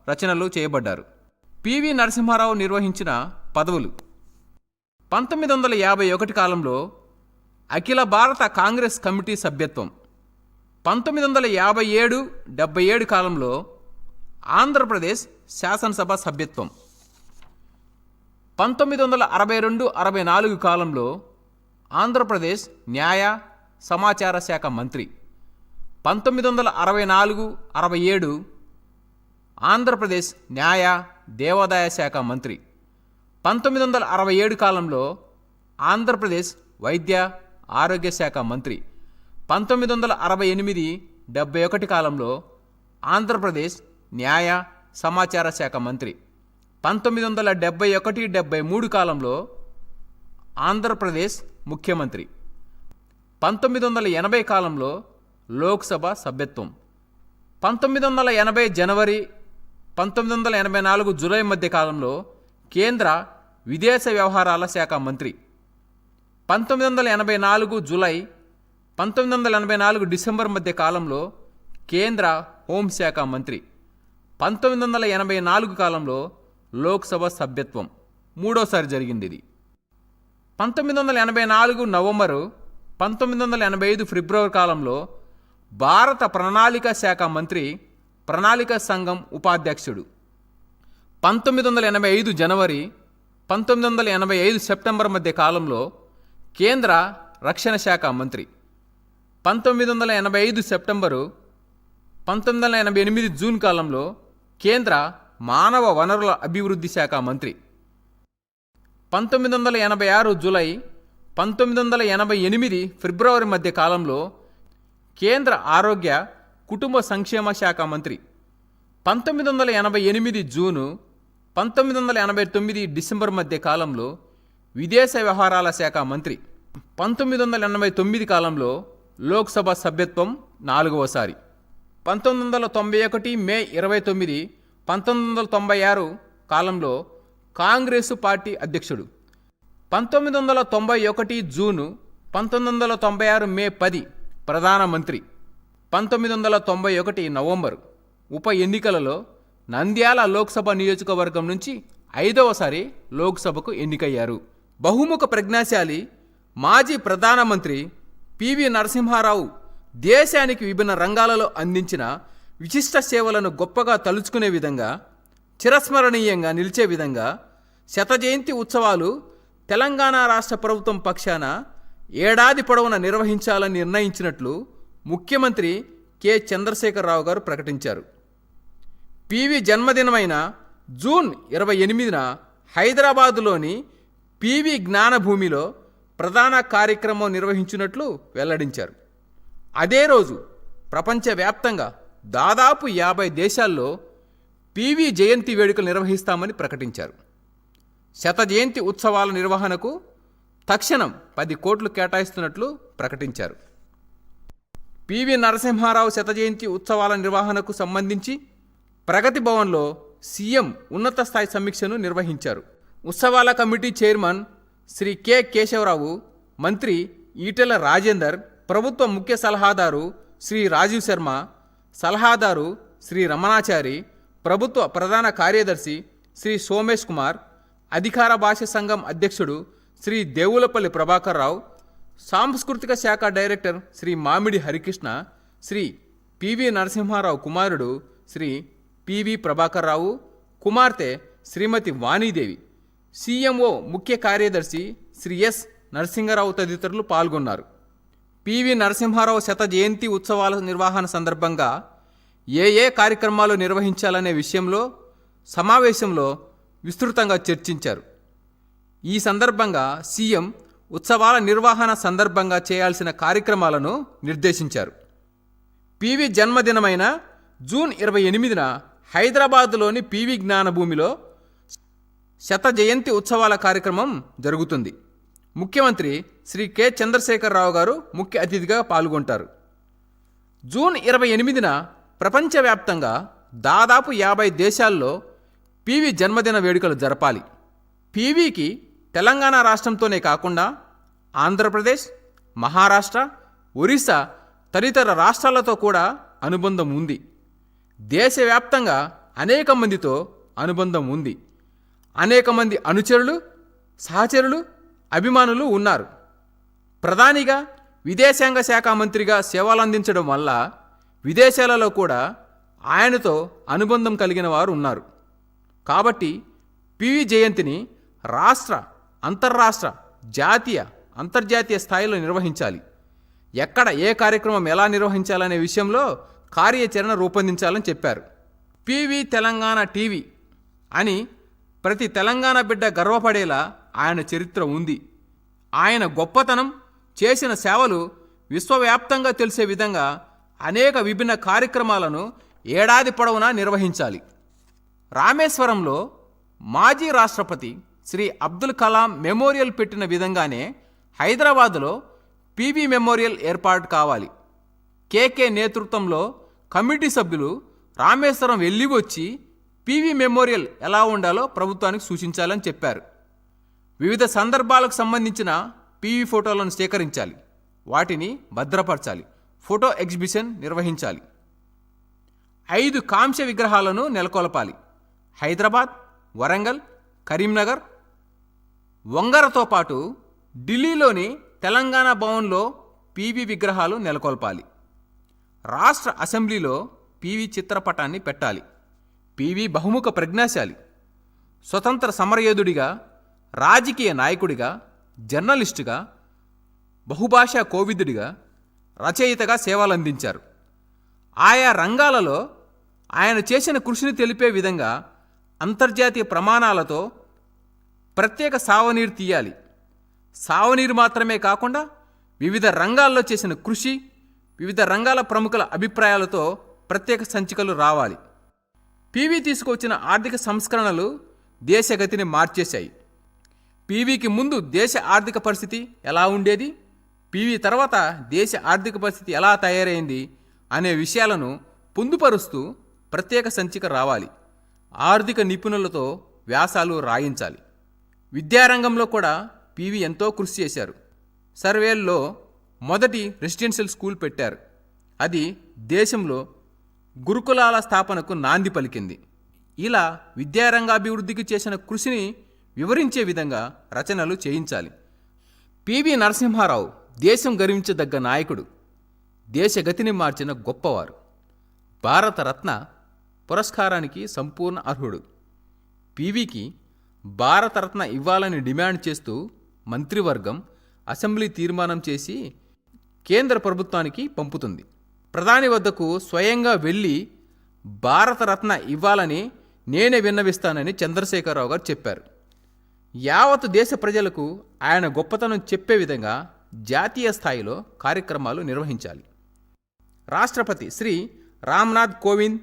రచనలు చేయబడ్డారు. పివి నరసింహారావు నిర్వహించిన పదవులు: 1951 కాలంలో అఖిల భారత కాంగ్రెస్ కమిటీ సభ్యత్వం, 1957-77 కాలంలో ఆంధ్రప్రదేశ్ శాసనసభ సభ్యత్వం, 1962-64 కాలంలో ఆంధ్రప్రదేశ్ న్యాయ సమాచార శాఖ మంత్రి, 1964-67 ఆంధ్రప్రదేశ్ న్యాయ దేవాదాయ శాఖ మంత్రి, 1967 కాలంలో ఆంధ్రప్రదేశ్ వైద్య ఆరోగ్య శాఖ మంత్రి, 1968-71 కాలంలో ఆంధ్రప్రదేశ్ న్యాయ సమాచార శాఖ మంత్రి, 1971-73 కాలంలో ఆంధ్రప్రదేశ్ ముఖ్యమంత్రి, 1980 కాలంలో లోక్సభ సభ్యత్వం, 1980 జనవరి 1984 జూలై మధ్య కాలంలో కేంద్ర విదేశ వ్యవహారాల శాఖ మంత్రి, 1984 జూలై 1984 డిసెంబర్ మధ్య కాలంలో కేంద్ర హోంశాఖ మంత్రి, 1984 కాలంలో లోక్సభ సభ్యత్వం మూడోసారి జరిగింది. ఇది 1984 నవంబరు 1985 ఫిబ్రవరి కాలంలో భారత ప్రణాళిక శాఖ మంత్రి, ప్రణాళిక సంఘం ఉపాధ్యక్షుడు, 1985 జనవరి 1985 సెప్టెంబర్ మధ్య కాలంలో కేంద్ర రక్షణ శాఖ మంత్రి, 1985 సెప్టెంబరు 1988 జూన్ కాలంలో కేంద్ర మానవ వనరుల అభివృద్ధి శాఖ మంత్రి, 1986 జూలై 1988 ఫిబ్రవరి మధ్య కాలంలో కేంద్ర ఆరోగ్య కుటుంబ సంక్షేమ శాఖ మంత్రి, 1988 జూను 1989 డిసెంబర్ మధ్య కాలంలో విదేశ వ్యవహారాల శాఖ మంత్రి, 1989 కాలంలో లోక్సభ సభ్యత్వం నాలుగవసారి, 1991 మే 29 1996 కాలంలో కాంగ్రెసు పార్టీ అధ్యక్షుడు, 1991 జూను 1996 మే 10 ప్రధానమంత్రి, 1991 నవంబరు ఉప ఎన్నికలలో నంద్యాల లోక్సభ నియోజకవర్గం నుంచి 5వసారి లోక్సభకు ఎన్నికయ్యారు. బహుముఖ ప్రజ్ఞాశాలి మాజీ ప్రధానమంత్రి పివి నరసింహారావు దేశానికి విభిన్న రంగాలలో అందించిన విశిష్ట సేవలను గొప్పగా తలుచుకునే విధంగా, చిరస్మరణీయంగా నిలిచే విధంగా శత జయంతి ఉత్సవాలు తెలంగాణ రాష్ట్ర ప్రభుత్వం పక్షాన ఏడాది పొడవునా నిర్వహించాలని నిర్ణయించినట్లు ముఖ్యమంత్రి కె చంద్రశేఖరరావు గారు ప్రకటించారు. పివి జన్మదినమైన జూన్ 28న హైదరాబాదులోని పివి జ్ఞానభూమిలో ప్రధాన కార్యక్రమం నిర్వహించినట్లు వెల్లడించారు. అదే రోజు ప్రపంచవ్యాప్తంగా దాదాపు 50 దేశాల్లో పివి జయంతి వేడుకలు నిర్వహిస్తామని ప్రకటించారు. శత జయంతి ఉత్సవాల నిర్వహణకు తక్షణం 10 కోట్లు కేటాయిస్తున్నట్లు ప్రకటించారు. పివి నరసింహారావు శత జయంతి ఉత్సవాల నిర్వహణకు సంబంధించి ప్రగతి భవన్లో సీఎం ఉన్నత స్థాయి సమీక్షను నిర్వహించారు. ఉత్సవాల committee chairman Shri K Keshava Rao, మంత్రి ఈటెల రాజేందర్, ప్రభుత్వ ముఖ్య సలహాదారు శ్రీ రాజీవ్ శర్మ, సలహాదారు శ్రీ రమణాచారి, ప్రభుత్వ ప్రధాన కార్యదర్శి శ్రీ సోమేష్ కుమార్, అధికార భాష సంఘం అధ్యక్షుడు శ్రీ దేవులపల్లి ప్రభాకర్ రావు, సాంస్కృతిక శాఖ డైరెక్టర్ శ్రీ మామిడి హరికృష్ణ, శ్రీ పివి నరసింహారావు కుమారుడు శ్రీ పివి ప్రభాకర్ రావు, కుమార్తె శ్రీమతి వాణీదేవి, సిఎంఓ ముఖ్య కార్యదర్శి శ్రీ ఎస్ నరసింహారావు తదితరులు పాల్గొన్నారు. పివి నరసింహారావు శత జయంతి ఉత్సవాల నిర్వహణ సందర్భంగా ఏ కార్యక్రమాలు నిర్వహించాలనే విషయంలో సమావేశంలో విస్తృతంగా చర్చించారు. ఈ సందర్భంగా సీఎం ఉత్సవాల నిర్వహణ సందర్భంగా చేయాల్సిన కార్యక్రమాలను నిర్దేశించారు. పివి జన్మదినమైన జూన్ 28న హైదరాబాదులోని పివి జ్ఞానభూమిలో శత జయంతి ఉత్సవాల కార్యక్రమం జరుగుతుంది. ముఖ్యమంత్రి శ్రీ కె చంద్రశేఖరరావు గారు ముఖ్య అతిథిగా పాల్గొంటారు. జూన్ 28న ప్రపంచవ్యాప్తంగా దాదాపు 50 దేశాల్లో పివి జన్మదిన వేడుకలు జరపాలి. పివికి తెలంగాణ రాష్ట్రంతోనే కాకుండా ఆంధ్రప్రదేశ్, మహారాష్ట్ర, ఒరిస్సా తదితర రాష్ట్రాలతో కూడా అనుబంధం ఉంది. దేశవ్యాప్తంగా అనేక మందితో అనుబంధం ఉంది. అనేక మంది అనుచరులు, సహచరులు, అభిమానులు ఉన్నారు. ప్రధానిగా, విదేశాంగ శాఖ మంత్రిగా సేవలందించడం వల్ల విదేశాలలో కూడా ఆయనతో అనుబంధం కలిగిన వారు ఉన్నారు. కాబట్టి పివి జయంతిని రాష్ట్ర, అంతర్రాష్ట్ర, జాతీయ, అంతర్జాతీయ స్థాయిలో నిర్వహించాలి. ఎక్కడ ఏ కార్యక్రమం ఎలా నిర్వహించాలనే విషయంలో కార్యాచరణ రూపొందించాలని చెప్పారు. పివి తెలంగాణ టీవీ అని ప్రతి తెలంగాణ బిడ్డ గర్వపడేలా ఆయన చరిత్ర ఉంది. ఆయన గొప్పతనం, చేసిన సేవలు విశ్వవ్యాప్తంగా తెలిసే విధంగా అనేక విభిన్న కార్యక్రమాలను ఏడాది పొడవునా నిర్వహించాలి. రామేశ్వరంలో మాజీ రాష్ట్రపతి శ్రీ అబ్దుల్ కలాం మెమోరియల్ పెట్టిన విధంగానే హైదరాబాదులో పివి మెమోరియల్ ఏర్పాటు కావాలి. కేకే నేతృత్వంలో కమిటీ సభ్యులు రామేశ్వరం వెళ్ళి వచ్చి పివి మెమోరియల్ ఎలా ఉండాలో ప్రభుత్వానికి సూచించాలని చెప్పారు. వివిధ సందర్భాలకు సంబంధించిన పివి ఫోటోలను సేకరించాలి, వాటిని భద్రపరచాలి, ఫోటో ఎగ్జిబిషన్ నిర్వహించాలి. 5 కాంస్య విగ్రహాలను నెలకొల్పాలి. హైదరాబాద్, వరంగల్, కరీంనగర్, వంగరతో పాటు ఢిల్లీలోని తెలంగాణ భవన్లో పివి విగ్రహాలు నెలకొల్పాలి. రాష్ట్ర అసెంబ్లీలో పివి చిత్రపటాన్ని పెట్టాలి. పివి బహుముఖ ప్రజ్ఞాశాలి. స్వతంత్ర సమరయోధుడిగా, రాజకీయ నాయకుడిగా, జర్నలిస్టుగా, బహుభాషా కోవిదుడిగా, రచయితగా సేవలందించారు. ఆయా రంగాలలో ఆయన చేసిన కృషిని తెలిపే విధంగా అంతర్జాతీయ ప్రమాణాలతో ప్రత్యేక సావనీరు తీయాలి. సావనీరు మాత్రమే కాకుండా వివిధ రంగాల్లో చేసిన కృషి, వివిధ రంగాల ప్రముఖుల అభిప్రాయాలతో ప్రత్యేక సంచికలు రావాలి. పివి తీసుకొచ్చిన ఆర్థిక సంస్కరణలు దేశగతిని మార్చేశాయి. పివికి ముందు దేశ ఆర్థిక పరిస్థితి ఎలా ఉండేది, పివి తర్వాత దేశ ఆర్థిక పరిస్థితి ఎలా తయారైంది అనే విషయాలను పొందుపరుస్తూ ప్రత్యేక సంచిక రావాలి. ఆర్థిక నిపుణులతో వ్యాసాలు రాయించాలి. విద్యారంగంలో కూడా పివి ఎంతో కృషి చేశారు. సర్వేల్లో మొదటి రెసిడెన్షియల్ స్కూల్ పెట్టారు. అది దేశంలో గురుకులాల స్థాపనకు నాంది పలికింది. ఇలా విద్యారంగాభివృద్ధికి చేసిన కృషిని వివరించే విధంగా రచనలు చేయించాలి. పివి నరసింహారావు దేశం గర్వించదగ్గ నాయకుడు, దేశగతిని మార్చిన గొప్పవారు. భారతరత్న పురస్కారానికి సంపూర్ణ అర్హుడు. పివికి భారతరత్న ఇవ్వాలని డిమాండ్ చేస్తూ మంత్రివర్గం అసెంబ్లీ తీర్మానం చేసి కేంద్ర ప్రభుత్వానికి పంపుతుంది. ప్రధాని వద్దకు స్వయంగా వెళ్ళి భారతరత్న ఇవ్వాలని నేనే విన్నవిస్తానని చంద్రశేఖరరావు గారు చెప్పారు. యావత్ దేశ ప్రజలకు ఆయన గొప్పతనం చెప్పే విధంగా జాతీయ స్థాయిలో కార్యక్రమాలు నిర్వహించాలి. రాష్ట్రపతి శ్రీ రామ్నాథ్ కోవింద్,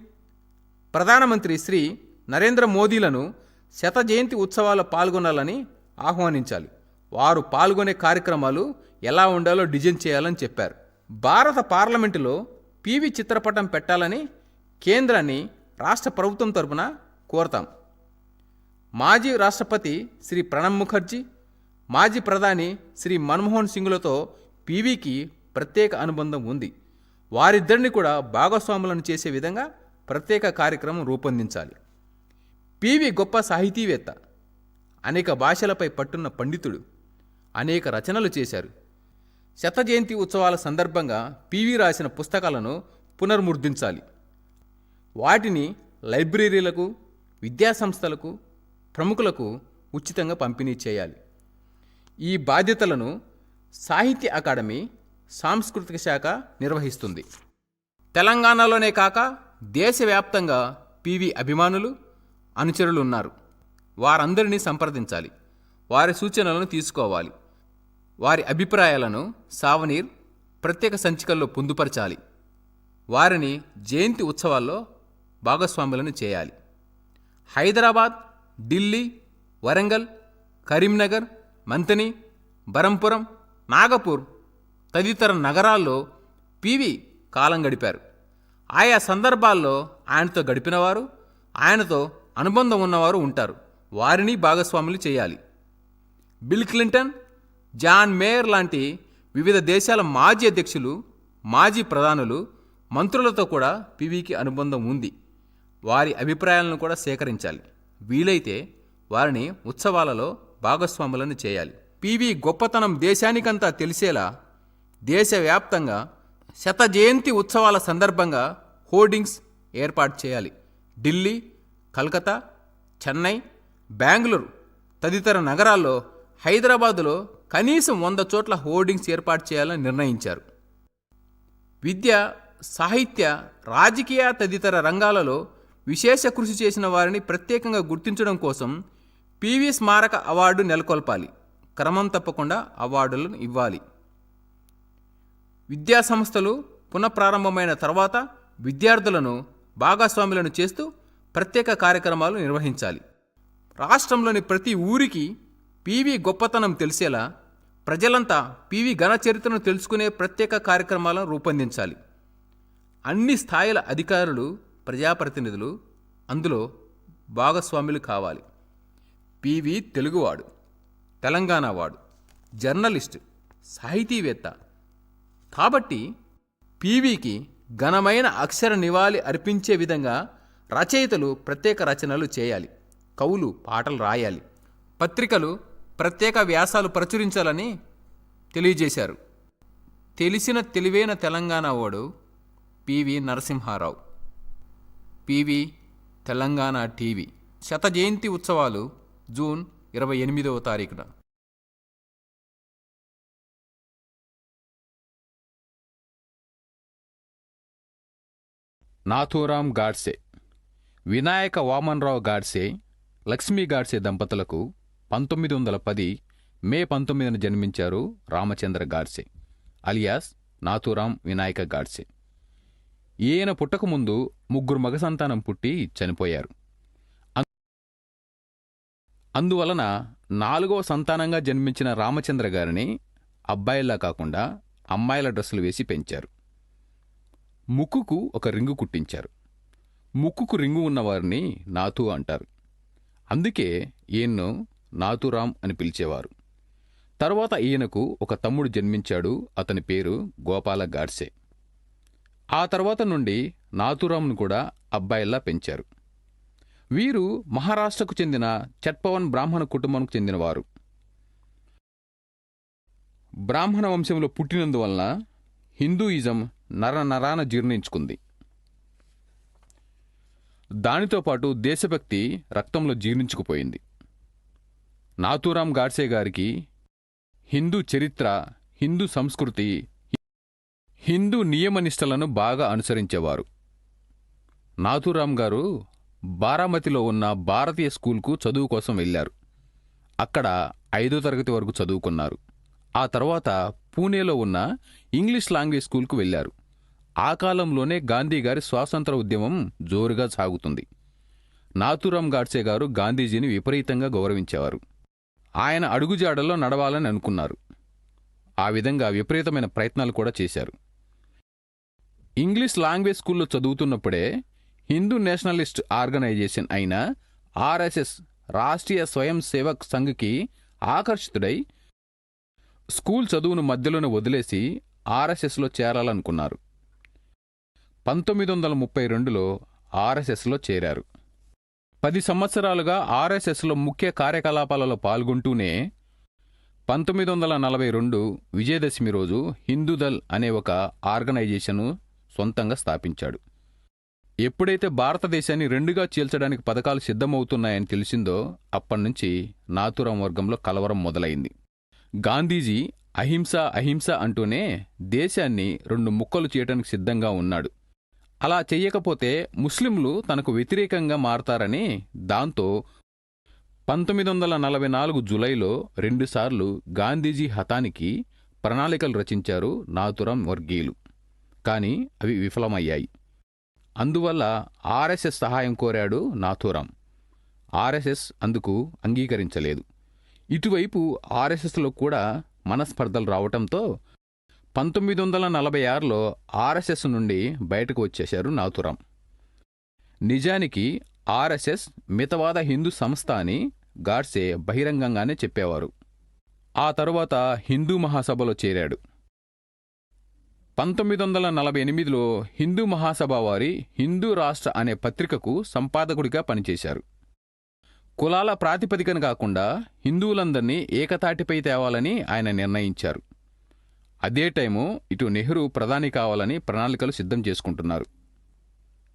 ప్రధానమంత్రి శ్రీ నరేంద్ర మోదీలను శత జయంతి ఉత్సవాల్లో పాల్గొనాలని ఆహ్వానించాలి. వారు పాల్గొనే కార్యక్రమాలు ఎలా ఉండాలో డిజైన్ చేయాలని చెప్పారు. భారత పార్లమెంటులో పివి చిత్రపటం పెట్టాలని కేంద్రాన్ని రాష్ట్ర ప్రభుత్వం తరపున కోరతాం. మాజీ రాష్ట్రపతి శ్రీ ప్రణబ్ ముఖర్జీ, మాజీ ప్రధాని శ్రీ మన్మోహన్ సింగ్లతో పీవీకి ప్రత్యేక అనుబంధం ఉంది. వారిద్దరిని కూడా భాగస్వాములను చేసే విధంగా ప్రత్యేక కార్యక్రమం రూపొందించాలి. పీవీ గొప్ప సాహితీవేత్త, అనేక భాషలపై పట్టున్న పండితుడు, అనేక రచనలు చేశారు. శత జయంతి ఉత్సవాల సందర్భంగా పీవీ రాసిన పుస్తకాలను పునర్ముద్రించాలి. వాటిని లైబ్రరీలకు, విద్యాసంస్థలకు, ప్రముఖులకు ఉచితంగా పంపిణీ చేయాలి. ఈ బాధ్యతలను సాహిత్య అకాడమీ, సాంస్కృతిక శాఖ నిర్వహిస్తుంది. తెలంగాణలోనే కాక దేశవ్యాప్తంగా పీవీ అభిమానులు, అనుచరులు ఉన్నారు. వారందరినీ సంప్రదించాలి. వారి సూచనలను తీసుకోవాలి. వారి అభిప్రాయాలను సావనీర్ ప్రత్యేక సంచికల్లో పొందుపరచాలి. వారిని జయంతి ఉత్సవాల్లో భాగస్వాములను చేయాలి. హైదరాబాద్, ఢిల్లీ, వరంగల్, కరీంనగర్, మంతని, బరంపురం, నాగపూర్ తదితర నగరాల్లో పీవీ కాలం గడిపారు. ఆయా సందర్భాల్లో ఆయనతో గడిపినవారు, ఆయనతో అనుబంధం ఉన్నవారు ఉంటారు. వారిని భాగస్వాములు చేయాలి. బిల్ క్లింటన్, జాన్ మేయర్ లాంటి వివిధ దేశాల మాజీ అధ్యక్షులు, మాజీ ప్రధానులు, మంత్రులతో కూడా పీవీకి అనుబంధం ఉంది. వారి అభిప్రాయాలను కూడా సేకరించాలి. వీలైతే వారిని ఉత్సవాలలో భాగస్వాములను చేయాలి. పీవీ గొప్పతనం దేశానికంతా తెలిసేలా దేశవ్యాప్తంగా శత జయంతి ఉత్సవాల సందర్భంగా హోర్డింగ్స్ ఏర్పాటు చేయాలి. ఢిల్లీ, కలకత్తా, చెన్నై, బెంగళూరు తదితర నగరాల్లో, హైదరాబాదులో కనీసం 100 చోట్ల హోర్డింగ్స్ ఏర్పాటు చేయాలని నిర్ణయించారు. విద్య, సాహిత్య, రాజకీయ తదితర రంగాలలో విశేష కృషి చేసిన వారిని ప్రత్యేకంగా గుర్తించడం కోసం పీవీ స్మారక అవార్డు నెలకొల్పాలి. క్రమం తప్పకుండా అవార్డులను ఇవ్వాలి. విద్యాసంస్థలు పునఃప్రారంభమైన తర్వాత విద్యార్థులను భాగస్వాములను చేస్తూ ప్రత్యేక కార్యక్రమాలు నిర్వహించాలి. రాష్ట్రంలోని ప్రతి ఊరికి పీవీ గొప్పతనం తెలిసేలా ప్రజలంతా పీవీ ఘన చరిత్రను తెలుసుకునే ప్రత్యేక కార్యక్రమాలను రూపొందించాలి. అన్ని స్థాయిల అధికారులు, ప్రజాప్రతినిధులు అందులో భాగస్వాములు కావాలి. పీవీ తెలుగువాడు, తెలంగాణవాడు, జర్నలిస్టు, సాహితీవేత్త కాబట్టి పీవీకి ఘనమైన అక్షర నివాళి అర్పించే విధంగా రచయితలు ప్రత్యేక రచనలు చేయాలి. కవులు పాటలు రాయాలి. పత్రికలు ప్రత్యేక వ్యాసాలు ప్రచురించాలని తెలియజేశారు. తెలిసిన తెలివైన తెలంగాణ వాడు PV Narasimha Rao. PV Telangana TV శత జయంతి ఉత్సవాలు జూన్ 28వ తారీఖున. నాథూరాం గాడ్సే, వినాయక వామన్రావు గాడ్సే, లక్ష్మీ గాడ్సే దంపతులకు 1910 మే 19న జన్మించారు రామచంద్ర గాడ్సే అలియాస్ నాథూరాం వినాయక గాడ్సే. ఈయన పుట్టకముందు 3 మగ సంతానం పుట్టి చనిపోయారు. అందువలన 4వ సంతానంగా జన్మించిన రామచంద్ర గారిని అబ్బాయిలా కాకుండా అమ్మాయిల డ్రెస్సులు వేసి పెంచారు. ముక్కుకు ఒక రింగు కుట్టించారు. ముక్కుకు రింగు ఉన్నవారిని నాథు అంటారు. అందుకే ఈయన్ను నాథూరాం అని పిలిచేవారు. తరువాత ఈయనకు ఒక తమ్ముడు జన్మించాడు. అతని పేరు గోపాల గాడ్సే. ఆ తర్వాత నుండి నాథూరాంను కూడా అబ్బాయిల్లా పెంచారు. వీరు మహారాష్ట్రకు చెందిన చట్పవన్ బ్రాహ్మణ కుటుంబానికి చెందినవారు. బ్రాహ్మణ వంశంలో పుట్టినందువలన హిందూయిజం నరనరాన జీర్ణించుకుంది. దానితో పాటు దేశభక్తి రక్తంలో జీర్ణించుకుపోయింది. నాథూరాం గాడ్సే గారికి హిందూ చరిత్ర, హిందూ సంస్కృతి, హిందూ నియమనిష్టలను బాగా అనుసరించేవారు. నాథూరాం గారు బారామతిలో ఉన్న భారతీయ స్కూల్కు చదువు కోసం వెళ్ళారు. అక్కడ 5వ తరగతి వరకు చదువుకున్నారు. ఆ తర్వాత పూణేలో ఉన్న ఇంగ్లీష్ లాంగ్వేజ్ స్కూల్కు వెళ్లారు. ఆ కాలంలోనే గాంధీగారి స్వాతంత్ర ఉద్యమం జోరుగా సాగుతుంది. నాథూరాం గాడ్సే గారు గాంధీజీని విపరీతంగా గౌరవించేవారు. ఆయన అడుగుజాడల్లో నడవాలని అనుకున్నారు. ఆ విధంగా విపరీతమైన ప్రయత్నాలు కూడా చేశారు. ఇంగ్లీష్ లాంగ్వేజ్ స్కూల్లో చదువుతున్నప్పుడే హిందూ నేషనలిస్ట్ ఆర్గనైజేషన్ అయిన ఆర్ఎస్ఎస్ రాష్ట్రీయ స్వయం సేవక్ సంఘ్కి ఆకర్షితుడై స్కూల్ చదువును మధ్యలోనే వదిలేసి ఆర్ఎస్ఎస్లో చేరాలనుకున్నారు. 1932లో ఆర్ఎస్ఎస్లో చేరారు. 10 సంవత్సరాలుగా ఆర్ఎస్ఎస్లో ముఖ్య కార్యకలాపాలలో పాల్గొంటూనే 1942 విజయదశమి రోజు హిందూదల్ అనే ఒక ఆర్గనైజేషను సొంతంగా స్థాపించాడు. ఎప్పుడైతే భారతదేశాన్ని రెండుగా చీల్చడానికి పథకాలు సిద్ధమవుతున్నాయని తెలిసిందో అప్పటినుంచి నాథూరాం వర్గంలో కలవరం మొదలైంది. గాంధీజీ అహింస అహింస అంటూనే దేశాన్ని 2 ముక్కలు చేయడానికి సిద్ధంగా ఉన్నాడు. అలా చెయ్యకపోతే ముస్లింలు తనకు వ్యతిరేకంగా మారతారని దాంతో 1944 జులైలో 2 సార్లు గాంధీజీ హతానికి ప్రణాళికలు రచించారు నాథూరాం వర్గీయులు. కానీ అవి విఫలమయ్యాయి. అందువల్ల ఆర్ఎస్ఎస్ సహాయం కోరాడు నాథూరాం. ఆర్ఎస్ఎస్ అందుకు అంగీకరించలేదు. ఇటువైపు ఆర్ఎస్ఎస్లో కూడా మనస్పర్ధలు రావటంతో 1946లో ఆర్ఎస్ఎస్ నుండి బయటకు వచ్చేశారు నాథూరాం. నిజానికి ఆర్ఎస్ఎస్ మితవాద హిందూ సంస్థ అని గాడ్సే బహిరంగంగానే చెప్పేవారు. ఆ తరువాత హిందూ మహాసభలో చేరాడు. 1948లో హిందూ మహాసభ వారి హిందూ రాష్ట్ర అనే పత్రికకు సంపాదకుడిగా పనిచేశారు. కులాల ప్రాతిపదికన కాకుండా హిందువులందర్నీ ఏకతాటిపై తేవాలని ఆయన నిర్ణయించారు. అదే టైము ఇటు నెహ్రూ ప్రధాని కావాలని ప్రణాళికలు సిద్ధం చేసుకుంటున్నారు.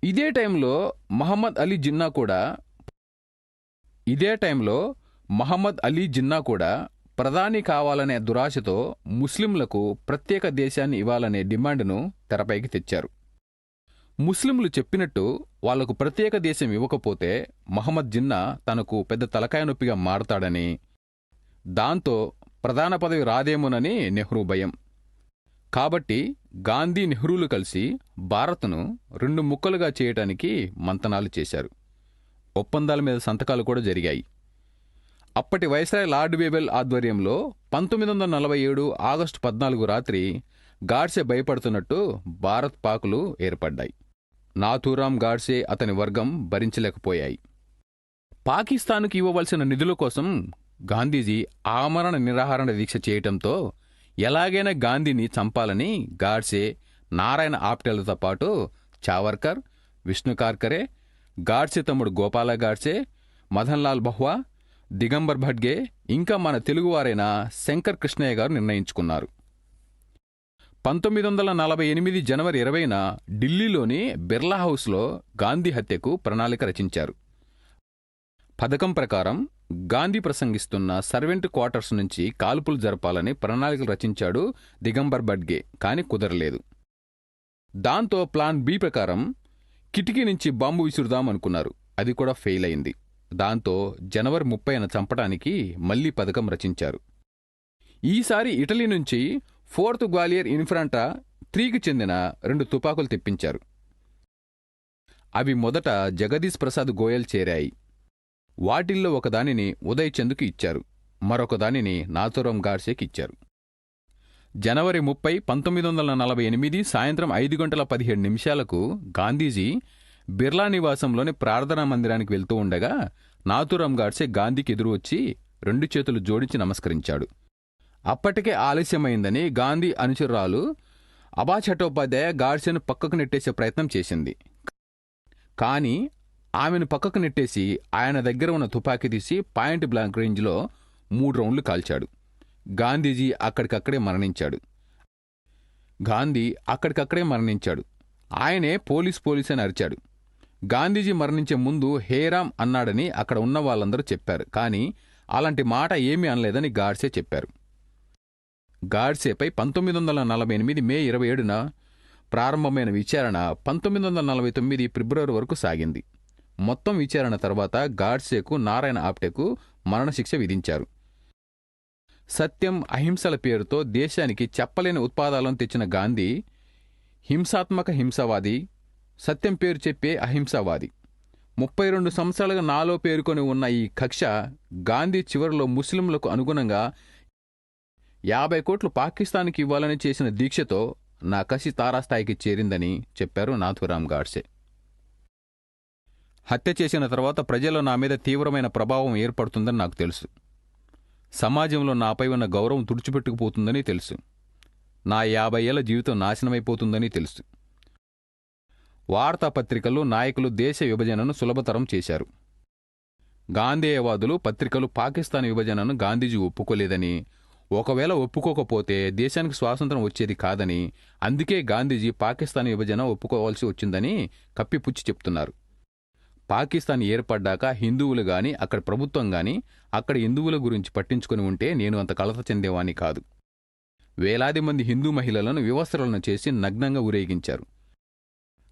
ఇదే టైంలో మహమ్మద్ అలీ జిన్నా కూడా ప్రధాని కావాలనే దురాశతో ముస్లింలకు ప్రత్యేక దేశాన్ని ఇవ్వాలనే డిమాండ్ను తెరపైకి తెచ్చారు. ముస్లింలు చెప్పినట్టు వాళ్లకు ప్రత్యేక దేశం ఇవ్వకపోతే మహమ్మద్ జిన్నా తనకు పెద్ద తలకాయ నొప్పిగా మారతాడని, దాంతో ప్రధాన పదవి రాదేమోనని నెహ్రూ భయం. కాబట్టి గాంధీ నెహ్రూలు కలిసి భారత్ను 2 ముక్కలుగా చేయటానికి మంతనాలు చేశారు. ఒప్పందాల మీద సంతకాలు కూడా జరిగాయి. అప్పటి వైస్రాయ్ లార్డ్ వేవెల్ ఆధ్వర్యంలో 1947 ఆగస్టు 14 రాత్రి గాడ్సే భయపడుతున్నట్టు భారత్ పాకులు ఏర్పడ్డాయి. నాథూరాం గాడ్సే అతని వర్గం భరించలేకపోయాయి. పాకిస్తాన్కు ఇవ్వవలసిన నిధుల కోసం గాంధీజీ ఆమరణ నిరాహార దీక్ష చేయటంతో ఎలాగైనా గాంధీని చంపాలని గాడ్సే, నారాయణ ఆప్టేలతో పాటు చావర్కర్, విష్ణు కార్కరే, గాడ్సే తమ్ముడు గోపాల గాడ్సే, మదన్లాల్ బహ్వా, దిగంబర్ భట్గే, ఇంకా మన తెలుగువారైన శంకర్ కృష్ణయ్య గారు నిర్ణయించుకున్నారు. 1948 జనవరి 20న ఢిల్లీలోని బిర్లా హౌస్లో గాంధీ హత్యకు ప్రణాళిక రచించారు. పథకం ప్రకారం గాంధీ ప్రసంగిస్తున్న సర్వెంట్ క్వార్టర్స్ నుంచి కాల్పులు జరపాలని ప్రణాళికలు రచించాడు దిగంబర్ భట్గే. కాని కుదరలేదు. దాంతో ప్లాన్ బి ప్రకారం కిటికీ నుంచి బాంబు విసురుదామనుకున్నారు. అది కూడా ఫెయిల్ అయింది. దాంతో జనవరి 30న చంపడానికి మళ్లీ పథకం రచించారు. ఈసారి ఇటలీ నుంచి 4th గ్వాలియర్ ఇన్ఫ్రాంట్రా 3కి చెందిన 2 తుపాకులు తెప్పించారు. అవి మొదట జగదీష్ ప్రసాద్ గోయల్ చేరాయి. వాటిల్లో ఒకదానిని ఉదయ్ చంద్కు ఇచ్చారు, మరొకదానిని నాథూరాం గాడ్సేకి ఇచ్చారు. జనవరి 30, 1948 సాయంత్రం 5:15 గాంధీజీ బిర్లా నివాసంలోని ప్రార్థనా మందిరానికి వెళ్తూ ఉండగా నాథూరాం గాడ్సే గాంధీకి ఎదురు వచ్చి 2 చేతులు జోడించి నమస్కరించాడు. అప్పటికే ఆలస్యమైందని గాంధీ అనుచరురాలు అబా చట్టోపాధ్యాయ గాడ్సేను పక్కకు నెట్టేసే ప్రయత్నం చేసింది. కాని ఆమెను పక్కకు నెట్టేసి ఆయన దగ్గర ఉన్న తుపాకీ తీసి పాయింట్ బ్లాంక్ రేంజ్లో 3 రౌండ్లు కాల్చాడు. గాంధీజీ అక్కడికక్కడే మరణించాడు. ఆయనే పోలీస్ అని అరిచాడు. గాంధీజీ మరణించే ముందు హేరామ్ అన్నాడని అక్కడ ఉన్న వాళ్ళందరూ చెప్పారు. కానీ అలాంటి మాట ఏమీ అనలేదని గాడ్సే చెప్పారు. గాడ్సేపై 1948 మే 27న ప్రారంభమైన విచారణ 1949 ఫిబ్రవరి వరకు సాగింది. మొత్తం విచారణ తర్వాత గాడ్సేకు, నారాయణ ఆప్టేకు మరణశిక్ష విధించారు. సత్యం, అహింసల పేరుతో దేశానికి చెప్పలేని ఉత్పాదాలను తెచ్చిన గాంధీ హింసాత్మక హింసవాది, సత్యం పేరు చెప్పే అహింసావాది. 32 సంవత్సరాలుగా నాలో పేరుకొని ఉన్న ఈ కక్ష గాంధీ చివరిలో ముస్లింలకు అనుగుణంగా 50 కోట్లు పాకిస్తాన్కి ఇవ్వాలని చేసిన దీక్షతో నా కసి తారాస్థాయికి చేరిందని చెప్పారు నాథూరాం గాడ్సే. హత్య చేసిన తర్వాత ప్రజల్లో నా మీద తీవ్రమైన ప్రభావం ఏర్పడుతుందని నాకు తెలుసు. సమాజంలో నాపై ఉన్న గౌరవం తుడిచిపెట్టుకుపోతుందని తెలుసు. నా 50 ఏళ్ల జీవితం నాశనమైపోతుందని తెలుసు. వార్తాపత్రికలు, నాయకులు దేశ విభజనను సులభతరం చేశారు. గాంధేయవాదులు, పత్రికలు పాకిస్తాన్ విభజనను గాంధీజీ ఒప్పుకోలేదని, ఒకవేళ ఒప్పుకోకపోతే దేశానికి స్వాతంత్రం వచ్చేది కాదని, అందుకే గాంధీజీ పాకిస్తాన్ విభజన ఒప్పుకోవాల్సి వచ్చిందని కప్పిపుచ్చి చెప్తున్నారు. పాకిస్తాన్ ఏర్పడ్డాక హిందువులు గాని, అక్కడి ప్రభుత్వం గాని అక్కడ హిందువుల గురించి పట్టించుకుని ఉంటే నేను అంత కలత చెందేవాణ్ణి కాదు. వేలాది మంది హిందూ మహిళలను వివస్త్రలను చేసి నగ్నంగా ఊరేగించారు.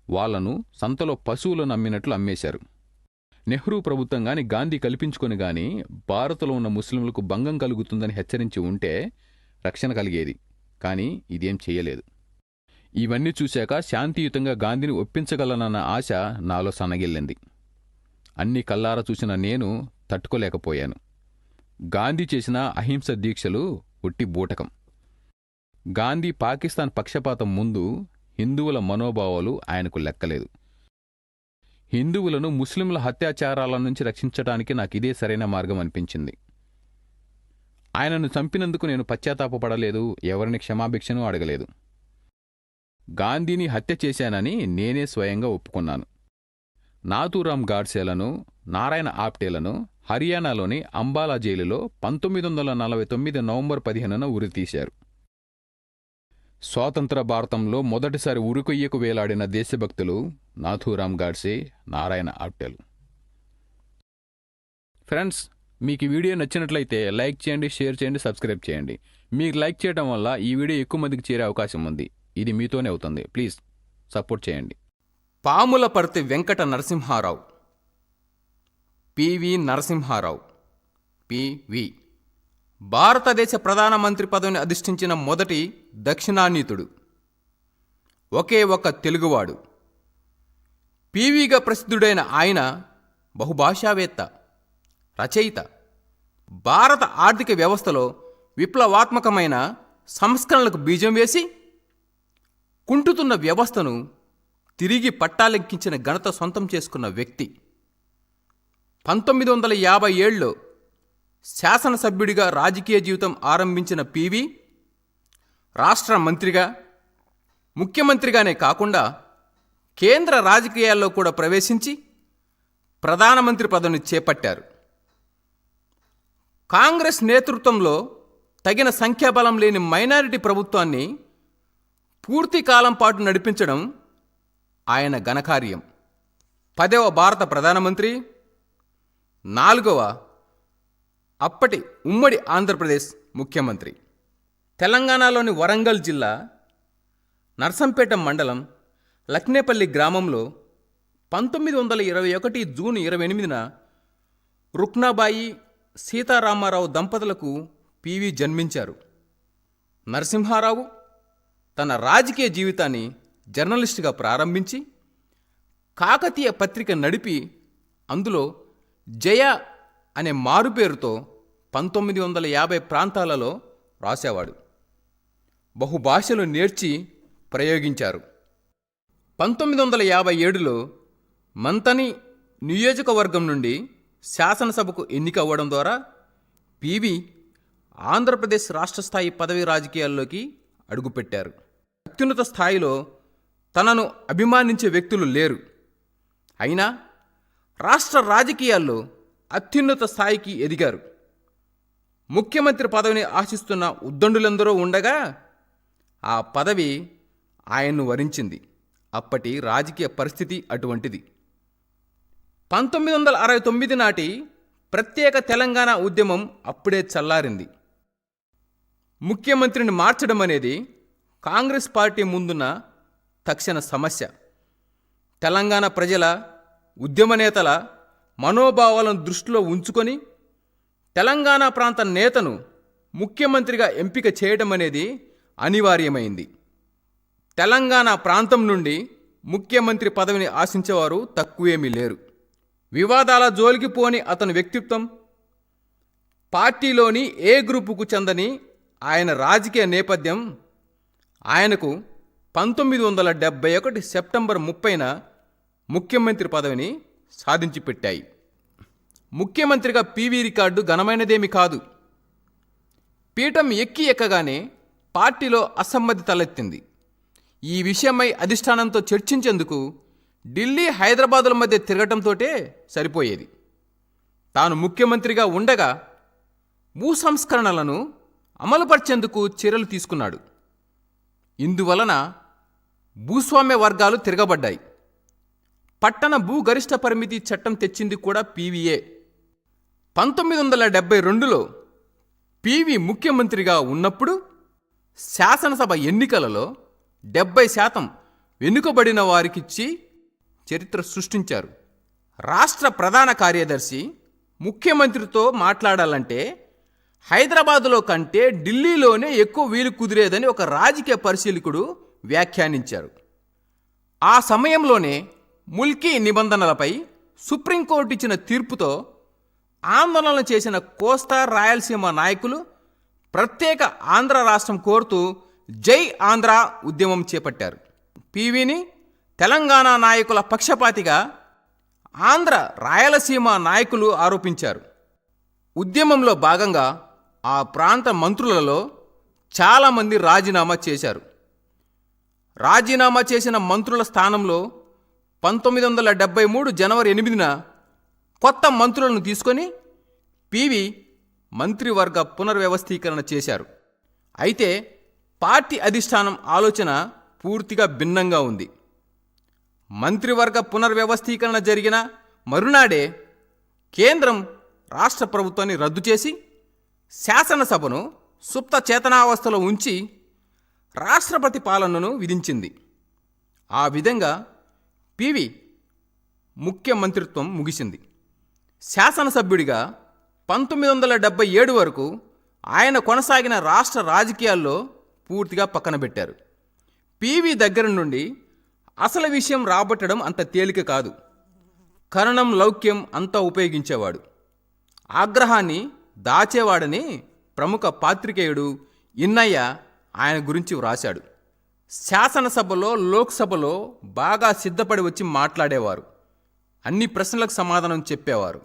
వాళ్లను సంతలో పశువులను అమ్మినట్లు అమ్మేశారు. నెహ్రూ ప్రభుత్వం గాని, గాంధీ కల్పించుకొని గాని భారత్లో ఉన్న ముస్లింలకు భంగం కలుగుతుందని హెచ్చరించి ఉంటే రక్షణ కలిగేది. కానీ ఇదేం చెయ్యలేదు. ఇవన్నీ చూశాక శాంతియుతంగా గాంధీని ఒప్పించగలనన్న ఆశ నాలో సన్నగిల్లింది. అన్ని కల్లారా చూసిన నేను తట్టుకోలేకపోయాను. గాంధీ చేసిన అహింస దీక్షలు ఒట్టి బూటకం. గాంధీ పాకిస్తాన్ పక్షపాతం ముందు హిందువుల మనోభావాలు ఆయనకు లెక్కలేదు. హిందువులను ముస్లింల అత్యాచారాల నుంచి రక్షించడానికి నాకిదే సరైన మార్గం అనిపించింది. ఆయనను చంపినందుకు నేను పశ్చాత్తాపపడలేదు, ఎవరిని క్షమాభిక్షను అడగలేదు. గాంధీని హత్య చేశానని నేనే స్వయంగా ఒప్పుకున్నాను. నాథూరాం గాడ్సేలను, నారాయణ ఆప్టేలను హర్యానాలోని అంబాలా జైలులో 1949 నవంబర్ 15న ఉరితీశారు. స్వాతంత్ర భారతంలో మొదటిసారి ఉరికొయ్యకు వేలాడిన దేశభక్తులు నాథూరాం గాడ్సే, నారాయణ ఆప్టేలు. ఫ్రెండ్స్, మీకు ఈ వీడియో నచ్చినట్లయితే లైక్ చేయండి, షేర్ చేయండి, సబ్స్క్రైబ్ చేయండి. మీరు లైక్ చేయడం వల్ల ఈ వీడియో ఎక్కువ మందికి చేరే అవకాశం ఉంది. ఇది మీతోనే అవుతుంది. ప్లీజ్ సపోర్ట్ చేయండి. పాములపర్తి వెంకట నరసింహారావు, పివి నరసింహారావు, పివి భారతదేశ ప్రధానమంత్రి పదవిని అధిష్ఠించిన మొదటి దక్షిణానీతుడు. ఒకే ఒక్క తెలుగువాడు. పివిగా ప్రసిద్ధుడైన ఆయన బహుభాషావేత్త, రచయిత. భారత ఆర్థిక వ్యవస్థలో విప్లవాత్మకమైన సంస్కరణలకు బీజం వేసి కుంటుతున్న వ్యవస్థను తిరిగి పట్టాలెక్కించిన ఘనత సొంతం చేసుకున్న వ్యక్తి. 1957లో శాసనసభ్యుడిగా రాజకీయ జీవితం ఆరంభించిన పివి రాష్ట్ర మంత్రిగా, ముఖ్యమంత్రిగానే కాకుండా కేంద్ర రాజకీయాల్లో కూడా ప్రవేశించి ప్రధానమంత్రి పదవిని చేపట్టారు. కాంగ్రెస్ నేతృత్వంలో తగిన సంఖ్యాబలం లేని మైనారిటీ ప్రభుత్వాన్ని పూర్తి కాలం పాటు నడిపించడం ఆయన ఘనకార్యం. 10వ భారత ప్రధానమంత్రి, 4వ అప్పటి ఉమ్మడి ఆంధ్రప్రదేశ్ ముఖ్యమంత్రి. తెలంగాణలోని వరంగల్ జిల్లా నర్సంపేట మండలం లక్నేపల్లి గ్రామంలో 1921 జూన్ 28న రుక్నాబాయి సీతారామారావు దంపతులకు పివి జన్మించారు. నరసింహారావు తన రాజకీయ జీవితాన్ని జర్నలిస్టుగా ప్రారంభించి కాకతీయ పత్రిక నడిపి అందులో జయ అనే మారుపేరుతో 1950 ప్రాంతాలలో రాసేవాడు. బహుభాషలు నేర్చి ప్రయోగించారు. 1957లో మంతని నియోజకవర్గం నుండి శాసనసభకు ఎన్నికవ్వడం ద్వారా పివి ఆంధ్రప్రదేశ్ రాష్ట్ర స్థాయి పదవి రాజకీయాల్లోకి అడుగుపెట్టారు. అత్యున్నత స్థాయిలో తనను అభిమానించే వ్యక్తులు లేరు. అయినా రాష్ట్ర రాజకీయాల్లో అత్యున్నత స్థాయికి ఎదిగారు. ముఖ్యమంత్రి పదవిని ఆశిస్తున్న ఉద్దండులందరూ ఉండగా ఆ పదవి ఆయన్ను వరించింది. అప్పటి రాజకీయ పరిస్థితి అటువంటిది. 1969 నాటి ప్రత్యేక తెలంగాణ ఉద్యమం అప్పుడే చల్లారింది. ముఖ్యమంత్రిని మార్చడం అనేది కాంగ్రెస్ పార్టీ ముందున్న తక్షణ సమస్య. తెలంగాణ ప్రజల, ఉద్యమ నేతల మనోభావాలను దృష్టిలో ఉంచుకొని తెలంగాణ ప్రాంత నేతను ముఖ్యమంత్రిగా ఎంపిక చేయడం అనేది అనివార్యమైంది. తెలంగాణ ప్రాంతం నుండి ముఖ్యమంత్రి పదవిని ఆశించేవారు తక్కువేమీ లేరు. వివాదాల జోలికి పోని అతని వ్యక్తిత్వం, పార్టీలోని ఏ గ్రూపుకు చెందని ఆయన రాజకీయ నేపథ్యం ఆయనకు 1971 సెప్టెంబర్ 30న ముఖ్యమంత్రి పదవిని సాధించి పెట్టాయి. ముఖ్యమంత్రిగా పివి రికార్డు ఘనమైనదేమి కాదు. పీఠం ఎక్కగానే పార్టీలో అసమ్మతి తలెత్తింది. ఈ విషయమై అధిష్టానంతో చర్చించేందుకు ఢిల్లీ హైదరాబాదుల మధ్య తిరగటంతోటే సరిపోయేది. తాను ముఖ్యమంత్రిగా ఉండగా భూ సంస్కరణలను అమలుపరిచేందుకు చర్యలు తీసుకున్నాడు. ఇందువలన భూస్వామ్య వర్గాలు తిరగబడ్డాయి. పట్టణ భూగరిష్ట పరిమితి చట్టం తెచ్చింది కూడా పీవీయే. 1972లో పివి ముఖ్యమంత్రిగా ఉన్నప్పుడు శాసనసభ ఎన్నికలలో 70% వెనుకబడిన వారికిచ్చి చరిత్ర సృష్టించారు. రాష్ట్ర ప్రధాన కార్యదర్శి ముఖ్యమంత్రితో మాట్లాడాలంటే హైదరాబాదులో కంటే ఢిల్లీలోనే ఎక్కువ వీలు కుదిరేదని ఒక రాజకీయ పరిశీలకుడు వ్యాఖ్యానించారు. ఆ సమయంలోనే ముల్కీ నిబంధనలపై సుప్రీంకోర్టు ఇచ్చిన తీర్పుతో ఆందోళన చేసిన కోస్తా రాయలసీమ నాయకులు ప్రత్యేక ఆంధ్ర రాష్ట్రం కోరుతూ జై ఆంధ్ర ఉద్యమం చేపట్టారు. పివిని తెలంగాణ నాయకుల పక్షపాతిగా ఆంధ్ర రాయలసీమ నాయకులు ఆరోపించారు. ఉద్యమంలో భాగంగా ఆ ప్రాంత మంత్రులలో చాలామంది రాజీనామా చేశారు. రాజీనామా చేసిన మంత్రుల స్థానంలో 1973 జనవరి 8న కొత్త మంత్రులను తీసుకొని పివి మంత్రివర్గ పునర్వ్యవస్థీకరణ చేశారు. అయితే పార్టీ అధిష్టానం ఆలోచన పూర్తిగా భిన్నంగా ఉంది. మంత్రివర్గ పునర్వ్యవస్థీకరణ జరిగిన మరునాడే కేంద్రం రాష్ట్ర ప్రభుత్వాన్ని రద్దు చేసి శాసనసభను సుప్త చేతనావస్థలో ఉంచి రాష్ట్రపతి పాలనను విధించింది. ఆ విధంగా పివి ముఖ్యమంత్రిత్వం ముగిసింది. శాసనసభ్యుడిగా 1977 వరకు ఆయన కొనసాగిన రాష్ట్ర రాజకీయాల్లో పూర్తిగా పక్కన పెట్టారు. పివి దగ్గర నుండి అసలు విషయం రాబట్టడం అంత తేలిక కాదు. కరణం లౌక్యం అంతా ఉపయోగించేవాడు. ఆగ్రహాన్ని దాచేవాడని ప్రముఖ పాత్రికేయుడు ఇన్నయ్య ఆయన గురించి వ్రాశాడు. శాసనసభలో లోక్సభలో బాగా సిద్ధపడి వచ్చి మాట్లాడేవారు. అన్ని ప్రశ్నలకు సమాధానం చెప్పేవారు.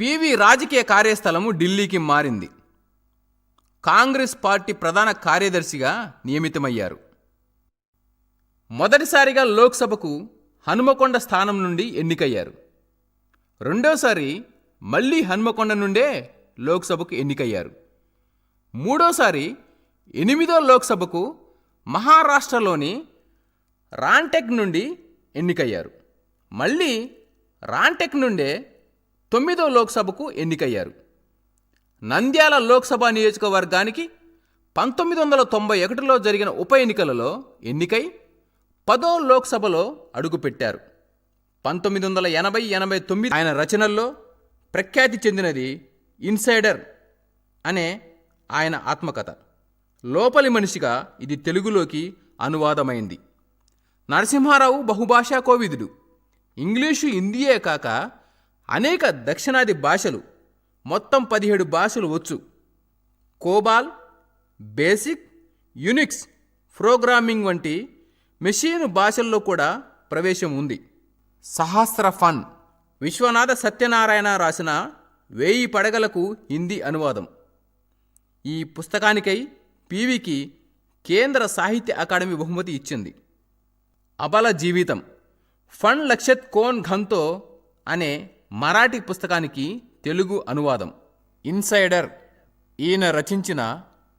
పివి రాజకీయ కార్యస్థలము ఢిల్లీకి మారింది. కాంగ్రెస్ పార్టీ ప్రధాన కార్యదర్శిగా నియమితమయ్యారు. మొదటిసారిగా లోక్సభకు హనుమకొండ స్థానం నుండి ఎన్నికయ్యారు. రెండోసారి మళ్ళీ హనుమకొండ నుండే లోక్సభకు ఎన్నికయ్యారు. మూడోసారి 8వ లోక్సభకు మహారాష్ట్రలోని రాంటెక్ నుండి ఎన్నికయ్యారు. మళ్ళీ రాంటెక్ నుండే 9వ లోక్సభకు ఎన్నికయ్యారు. నంద్యాల లోక్సభ నియోజకవర్గానికి 1991లో జరిగిన ఉప ఎన్నికలలో ఎన్నికై 10వ లోక్సభలో అడుగుపెట్టారు. 1980-89 ఆయన రచనల్లో ప్రఖ్యాతి చెందినది ఇన్సైడర్ అనే ఆయన ఆత్మకథ. లోపలి మనిషిగా ఇది తెలుగులోకి అనువాదమైంది. నరసింహారావు బహుభాషా కోవిదుడు. ఇంగ్లీషు, హిందీయే కాక అనేక దక్షిణాది భాషలు, మొత్తం 17 భాషలు వచ్చు. కోబాల్, బేసిక్, యునిక్స్, ప్రోగ్రామింగ్ వంటి మెషీను భాషల్లో కూడా ప్రవేశం ఉంది. సహస్ర ఫన్ విశ్వనాథ సత్యనారాయణ రాసిన 1000 పడగలకు హిందీ అనువాదం. ఈ పుస్తకానికై పివికి కేంద్ర సాహిత్య అకాడమీ బహుమతి ఇచ్చింది. అబల జీవితం ఫన్ లక్షత్ కోన్ ఘంతో అనే మరాఠీ పుస్తకానికి తెలుగు అనువాదం. ఇన్సైడర్ ఈయన రచించిన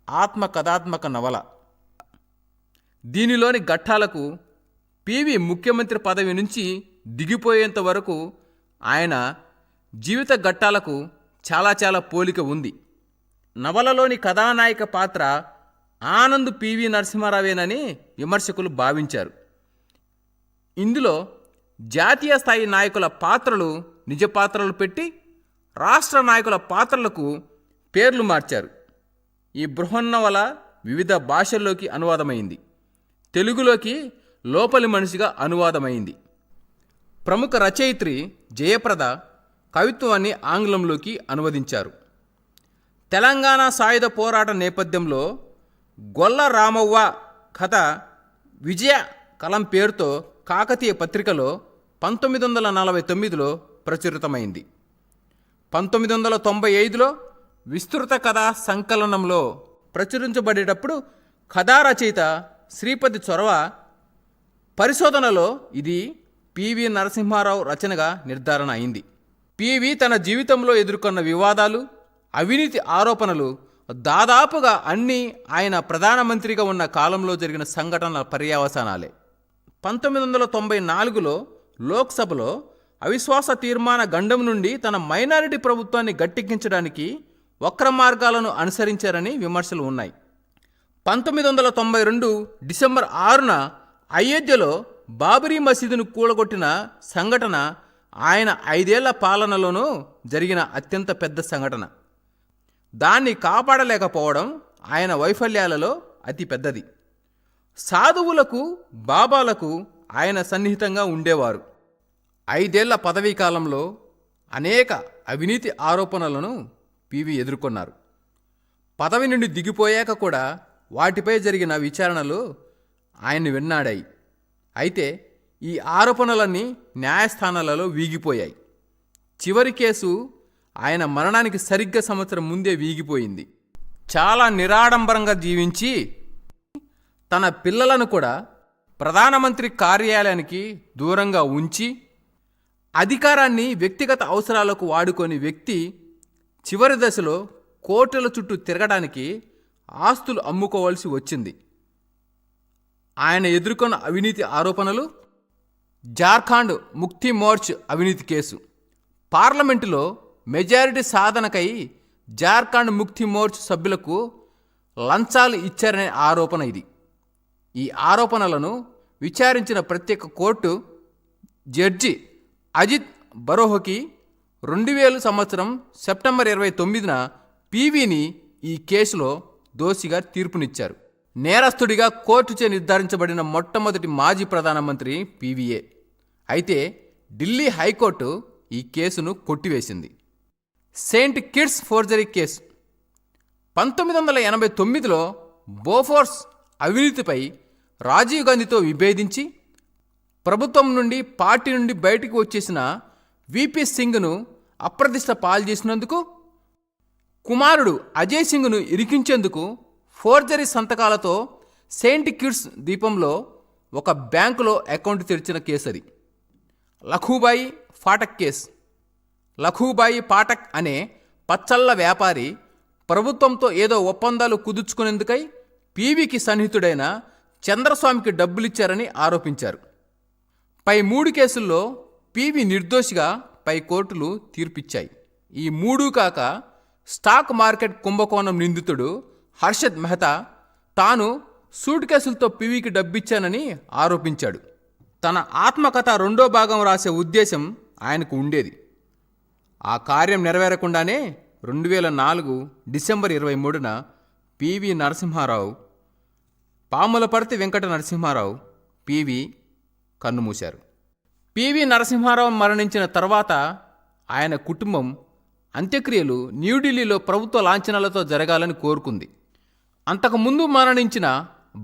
ఆత్మకథాత్మక నవల. దీనిలోని ఘట్టాలకు పివి ముఖ్యమంత్రి పదవి నుంచి దిగిపోయేంత వరకు ఆయన జీవిత ఘట్టాలకు చాలా పోలిక ఉంది. నవలలోని కథానాయక పాత్ర ఆనంద్ పివి నరసింహారావేనని విమర్శకులు భావించారు. ఇందులో జాతీయ స్థాయి నాయకుల పాత్రలు నిజ పాత్రలు పెట్టి రాష్ట్ర నాయకుల పాత్రలకు పేర్లు మార్చారు. ఈ బృహన్నవల వివిధ భాషల్లోకి అనువాదమైంది. తెలుగులోకి లోపలి మనిషిగా అనువాదమైంది. ప్రముఖ రచయిత్రి జయప్రద కవిత్వాన్ని ఆంగ్లంలోకి అనువదించారు. తెలంగాణ సాయుధ పోరాట నేపథ్యంలో గొల్ల రామవ్వ కథ విజయ కలం పేరుతో కాకతీయ పత్రికలో 1949లో ప్రచురితమైంది. 1995లో విస్తృత కథా సంకలనంలో ప్రచురించబడేటప్పుడు కథా రచయిత శ్రీపతి చొరవ పరిశోధనలో ఇది పివి నరసింహారావు రచనగా నిర్ధారణ అయింది. పివి తన జీవితంలో ఎదుర్కొన్న వివాదాలు, అవినీతి ఆరోపణలు దాదాపుగా అన్నీ ఆయన ప్రధానమంత్రిగా ఉన్న కాలంలో జరిగిన సంఘటనల పర్యవసానాలే. 1994లో లోక్సభలో అవిశ్వాస తీర్మాన గండం నుండి తన మైనారిటీ ప్రభుత్వాన్ని గట్టెక్కించడానికి వక్ర మార్గాలను అనుసరించారని విమర్శలు ఉన్నాయి. 1992 డిసెంబర్ 6న అయోధ్యలో బాబరీ మసీదును కూలగొట్టిన సంఘటన ఆయన 5 ఏళ్ల పాలనలోనూ జరిగిన అత్యంత పెద్ద సంఘటన. దాన్ని కాపాడలేకపోవడం ఆయన వైఫల్యాలలో అతి పెద్దది. సాధువులకు, బాబాలకు ఆయన సన్నిహితంగా ఉండేవారు. 5 ఏళ్ల పదవీ కాలంలో అనేక అవినీతి ఆరోపణలను పివి ఎదుర్కొన్నారు. పదవి నుండి దిగిపోయాక కూడా వాటిపై జరిగిన విచారణలు ఆయన్ని వెన్నాడాయి. అయితే ఈ ఆరోపణలన్నీ న్యాయస్థానాలలో వీగిపోయాయి. చివరి కేసు ఆయన మరణానికి సరిగ్గా సంవత్సరం ముందే వీగిపోయింది. చాలా నిరాడంబరంగా జీవించి తన పిల్లలను కూడా ప్రధానమంత్రి కార్యాలయానికి దూరంగా ఉంచి అధికారాన్ని వ్యక్తిగత అవసరాలకు వాడుకొని వ్యక్తి చివరి దశలో కోర్టుల చుట్టూ తిరగడానికి ఆస్తులు అమ్ముకోవాల్సి వచ్చింది. ఆయన ఎదుర్కొన్న అవినీతి ఆరోపణలు: జార్ఖండ్ ముక్తి మోర్చ్ అవినీతి కేసు. పార్లమెంటులో మెజారిటీ సాధనకై జార్ఖండ్ ముక్తి మోర్చ్ సభ్యులకు లంచాలు ఇచ్చారనే ఆరోపణ ఇది. ఈ ఆరోపణలను విచారించిన ప్రత్యేక కోర్టు జడ్జి అజిత్ బరోహకి 2000 సంవత్సరం సెప్టెంబర్ 29న పివిని ఈ కేసులో దోషిగా తీర్పునిచ్చారు. నేరస్తుడిగా కోర్టుచే నిర్ధారించబడిన మొట్టమొదటి మాజీ ప్రధానమంత్రి పివిఏ. అయితే ఢిల్లీ హైకోర్టు ఈ కేసును కొట్టివేసింది. Saint Kitts forgery case. 1989లో బోఫోర్స్ అవినీతిపై రాజీవ్ గాంధీతో విభేదించి ప్రభుత్వం నుండి, పార్టీ నుండి బయటకు వచ్చేసిన విపి సింగ్ను అప్రతిష్ట పాల్చేసినందుకు, కుమారుడు అజయ్ సింగ్ను ఇరికించేందుకు ఫోర్జరీ సంతకాలతో సెయింట్ కిట్స్ ద్వీపంలో ఒక బ్యాంకులో అకౌంట్ తెరిచిన కేసు అది. లఖూబాయి ఫాటక్ కేసు. లఖూబాయి పాఠక్ అనే పచ్చళ్ళ వ్యాపారి ప్రభుత్వంతో ఏదో ఒప్పందాలు కుదుర్చుకునేందుకై పివికి సన్నిహితుడైన చంద్రస్వామికి డబ్బులిచ్చారని ఆరోపించారు. పై 3 కేసుల్లో పివి నిర్దోషిగా పై కోర్టులు తీర్పిచ్చాయి. ఈ 3 కాక స్టాక్ మార్కెట్ కుంభకోణం నిందితుడు హర్షద్ మెహతా తాను సూట్ కేసులతో పివికి డబ్బిచ్చానని ఆరోపించాడు. తన ఆత్మకథ 2వ భాగం రాసే ఉద్దేశం ఆయనకు ఉండేది. ఆ కార్యం నెరవేరకుండానే 2004 డిసెంబర్ 23న పివి నరసింహారావు, పాములపర్తి వెంకట నరసింహారావు పివి కన్నుమూశారు. పివి నరసింహారావు మరణించిన తర్వాత ఆయన కుటుంబం అంత్యక్రియలు న్యూఢిల్లీలో ప్రభుత్వ లాంఛనాలతో జరగాలని కోరుకుంది. అంతకుముందు మరణించిన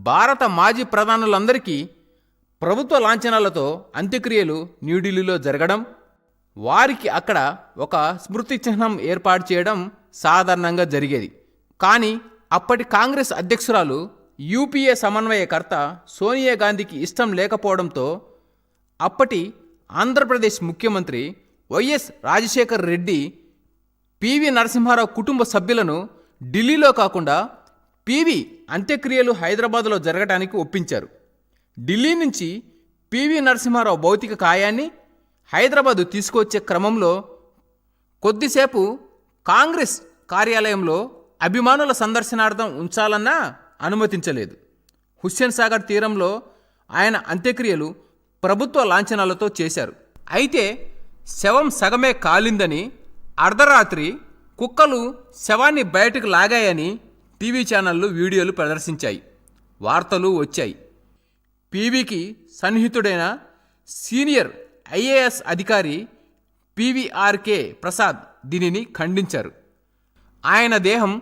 భారత మాజీ ప్రధానులందరికీ ప్రభుత్వ లాంఛనాలతో అంత్యక్రియలు న్యూఢిల్లీలో జరగడం, వారికి అక్కడ ఒక స్మృతి చిహ్నం ఏర్పాటు చేయడం సాధారణంగా జరిగేది. కానీ అప్పటి కాంగ్రెస్ అధ్యక్షురాలు, యూపీఏ సమన్వయకర్త సోనియా గాంధీకి ఇష్టం లేకపోవడంతో అప్పటి ఆంధ్రప్రదేశ్ ముఖ్యమంత్రి వైఎస్ రాజశేఖర్ రెడ్డి పివి నరసింహారావు కుటుంబ సభ్యులను ఢిల్లీలో కాకుండా పివి అంత్యక్రియలు హైదరాబాదులో జరగడానికి ఒప్పించారు. ఢిల్లీ నుంచి పివి నరసింహారావు భౌతిక కాయాన్ని హైదరాబాదు తీసుకొచ్చే క్రమంలో కొద్దిసేపు కాంగ్రెస్ కార్యాలయంలో అభిమానుల సందర్శనార్థం ఉంచాలన్నా అనుమతించలేదు. హుస్సేన్ సాగర్ తీరంలో ఆయన అంత్యక్రియలు ప్రభుత్వ లాంఛనాలతో చేశారు. అయితే శవం సగమే కాలిందని, అర్ధరాత్రి కుక్కలు శవాన్ని బయటకు లాగాయని టీవీ ఛానళ్లు వీడియోలు ప్రదర్శించాయి. వార్తలు వచ్చాయి. పివికి సన్నిహితుడైన సీనియర్ ఐఏఎస్ అధికారి పివిఆర్కే ప్రసాద్ దీనిని ఖండించారు. ఆయన దేహం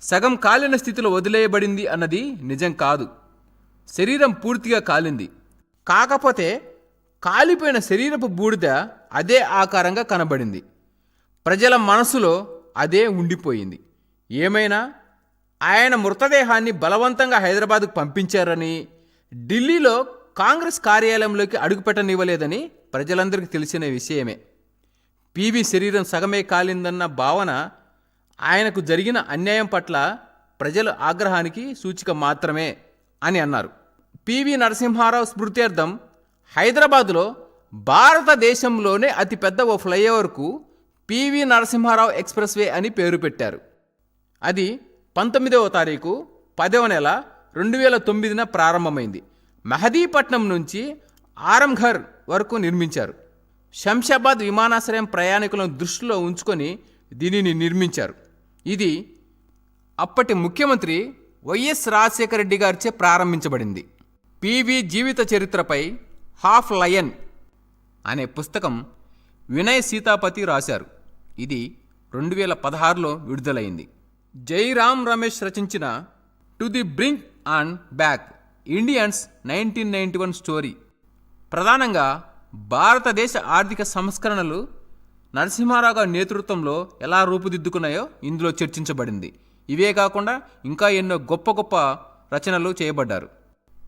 సగం కాలిన స్థితిలో వదిలేయబడింది అన్నది నిజం కాదు. శరీరం పూర్తిగా కాలింది. కాకపోతే కాలిపోయిన శరీరపు బూడిద అదే ఆకారంగా కనబడింది. ప్రజల మనసులో అదే ఉండిపోయింది. ఏమైనా ఆయన మృతదేహాన్ని బలవంతంగా హైదరాబాద్కు పంపించారని, ఢిల్లీలో కాంగ్రెస్ కార్యాలయంలోకి అడుగుపెట్టనివ్వలేదని ప్రజలందరికీ తెలిసిన విషయమే. పివి శరీరం సగమే కాలిందన్న భావన ఆయనకు జరిగిన అన్యాయం పట్ల ప్రజల ఆగ్రహానికి సూచిక మాత్రమే అని అన్నారు. పివి నరసింహారావు స్మృత్యర్థం హైదరాబాదులో భారతదేశంలోనే అతిపెద్ద ఓ ఫ్లైఓవర్కు పివి నరసింహారావు ఎక్స్ప్రెస్ వే అని పేరు పెట్టారు. అది 19వ తారీఖు 10వ నెల 2009న ప్రారంభమైంది. మెహదీపట్నం నుంచి ఆరంఘర్ వరకు నిర్మించారు. శంషాబాద్ విమానాశ్రయం ప్రయాణికులను దృష్టిలో ఉంచుకొని దీనిని నిర్మించారు. ఇది అప్పటి ముఖ్యమంత్రి వైఎస్ రాజశేఖర రెడ్డి గారిచే ప్రారంభించబడింది. పివి జీవిత చరిత్రపై హాఫ్ లయన్ అనే పుస్తకం వినయ్ సీతాపతి రాశారు. ఇది 2016లో విడుదలైంది. జైరామ్ రమేష్ రచించిన to the brink and back Indians 1991 story ప్రధానంగా భారతదేశ ఆర్థిక సంస్కరణలు నరసింహారావు గారి నేతృత్వంలో ఎలా రూపుదిద్దుకున్నాయో ఇందులో చర్చించబడింది. ఇవే కాకుండా ఇంకా ఎన్నో గొప్ప గొప్ప రచనలు చేయబడ్డారు.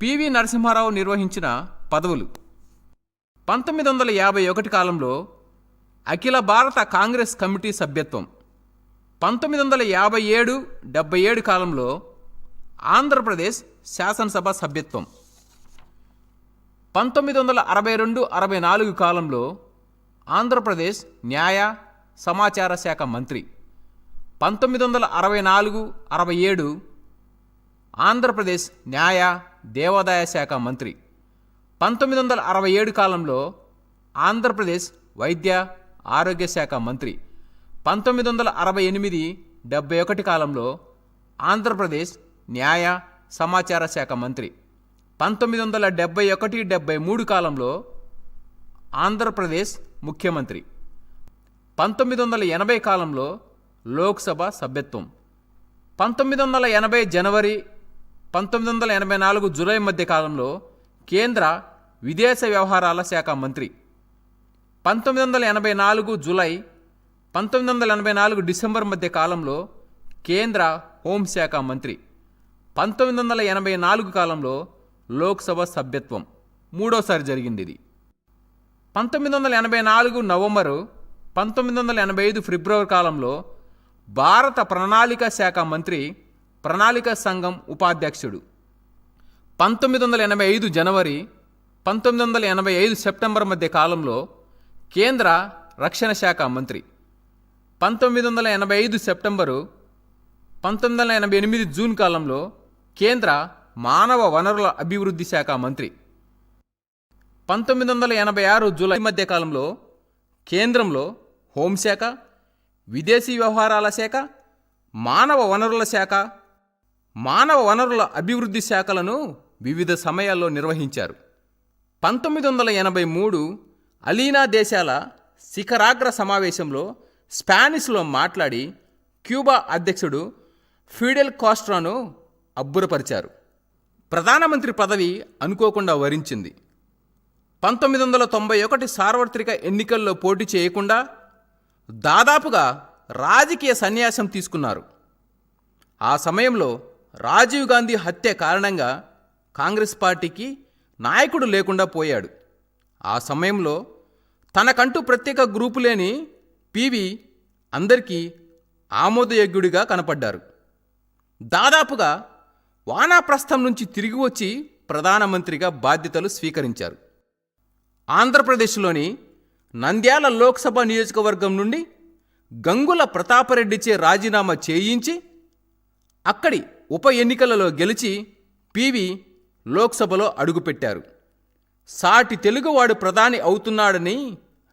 పివి నరసింహారావు నిర్వహించిన పదవులు: 1951 కాలంలో అఖిల భారత కాంగ్రెస్ కమిటీ సభ్యత్వం, 1957-77 కాలంలో ఆంధ్రప్రదేశ్ శాసనసభ సభ్యత్వం, 1962-64 కాలంలో ఆంధ్రప్రదేశ్ న్యాయ సమాచార శాఖ మంత్రి, 1964-67 ఆంధ్రప్రదేశ్ న్యాయ దేవాదాయ శాఖ మంత్రి, 1967 కాలంలో ఆంధ్రప్రదేశ్ వైద్య ఆరోగ్య శాఖ మంత్రి, 1968-71 కాలంలో ఆంధ్రప్రదేశ్ న్యాయ సమాచార శాఖ మంత్రి, 1971-73 కాలంలో ఆంధ్రప్రదేశ్ ముఖ్యమంత్రి, 1980 కాలంలో లోక్సభ సభ్యత్వం, 1980 జనవరి 1984 జూలై మధ్య కాలంలో కేంద్ర విదేశ వ్యవహారాల శాఖ మంత్రి, 1984 జూలై 1984 డిసెంబర్ మధ్య కాలంలో కేంద్ర హోంశాఖ మంత్రి, 1984 కాలంలో లోక్సభ సభ్యత్వం మూడోసారి జరిగింది. ఇది 1984 నవంబరు 1985 ఫిబ్రవరి కాలంలో భారత ప్రణాళిక శాఖ మంత్రి, ప్రణాళిక సంఘం ఉపాధ్యక్షుడు, 1985 జనవరి 1985 సెప్టెంబర్ మధ్య కాలంలో కేంద్ర రక్షణ శాఖ మంత్రి, 1985 సెప్టెంబరు 1988 జూన్ కాలంలో కేంద్ర మానవ వనరుల అభివృద్ధి శాఖ మంత్రి, 1986 జూలై మధ్య కాలంలో కేంద్రంలో హోంశాఖ, విదేశీ వ్యవహారాల శాఖ, మానవ వనరుల శాఖ, మానవ వనరుల అభివృద్ధి శాఖలను వివిధ సమయాల్లో నిర్వహించారు. 1983 అలీనా దేశాల శిఖరాగ్ర సమావేశంలో స్పానిష్లో మాట్లాడి క్యూబా అధ్యక్షుడు ఫిడెల్ కాస్ట్రోను అబ్బురపరిచారు. ప్రధానమంత్రి పదవి అనుకోకుండా వరించింది. 1991 సార్వత్రిక ఎన్నికల్లో పోటీ చేయకుండా దాదాపుగా రాజకీయ సన్యాసం తీసుకున్నారు. ఆ సమయంలో రాజీవ్ గాంధీ హత్య కారణంగా కాంగ్రెస్ పార్టీకి నాయకుడు లేకుండా పోయాడు. ఆ సమయంలో తనకంటూ ప్రత్యేక గ్రూపు లేని పివి అందరికీ ఆమోదయోగ్యుడిగా కనపడ్డారు. దాదాపుగా వానాప్రస్థం నుంచి తిరిగి వచ్చి ప్రధానమంత్రిగా బాధ్యతలు స్వీకరించారు. ఆంధ్రప్రదేశ్లోని నంద్యాల లోక్సభ నియోజకవర్గం నుండి గంగుల ప్రతాపరెడ్డిచే రాజీనామా చేయించి అక్కడి ఉప ఎన్నికలలో గెలిచి పివి లోక్సభలో అడుగుపెట్టారు. సాటి తెలుగువాడు ప్రధాని అవుతున్నాడని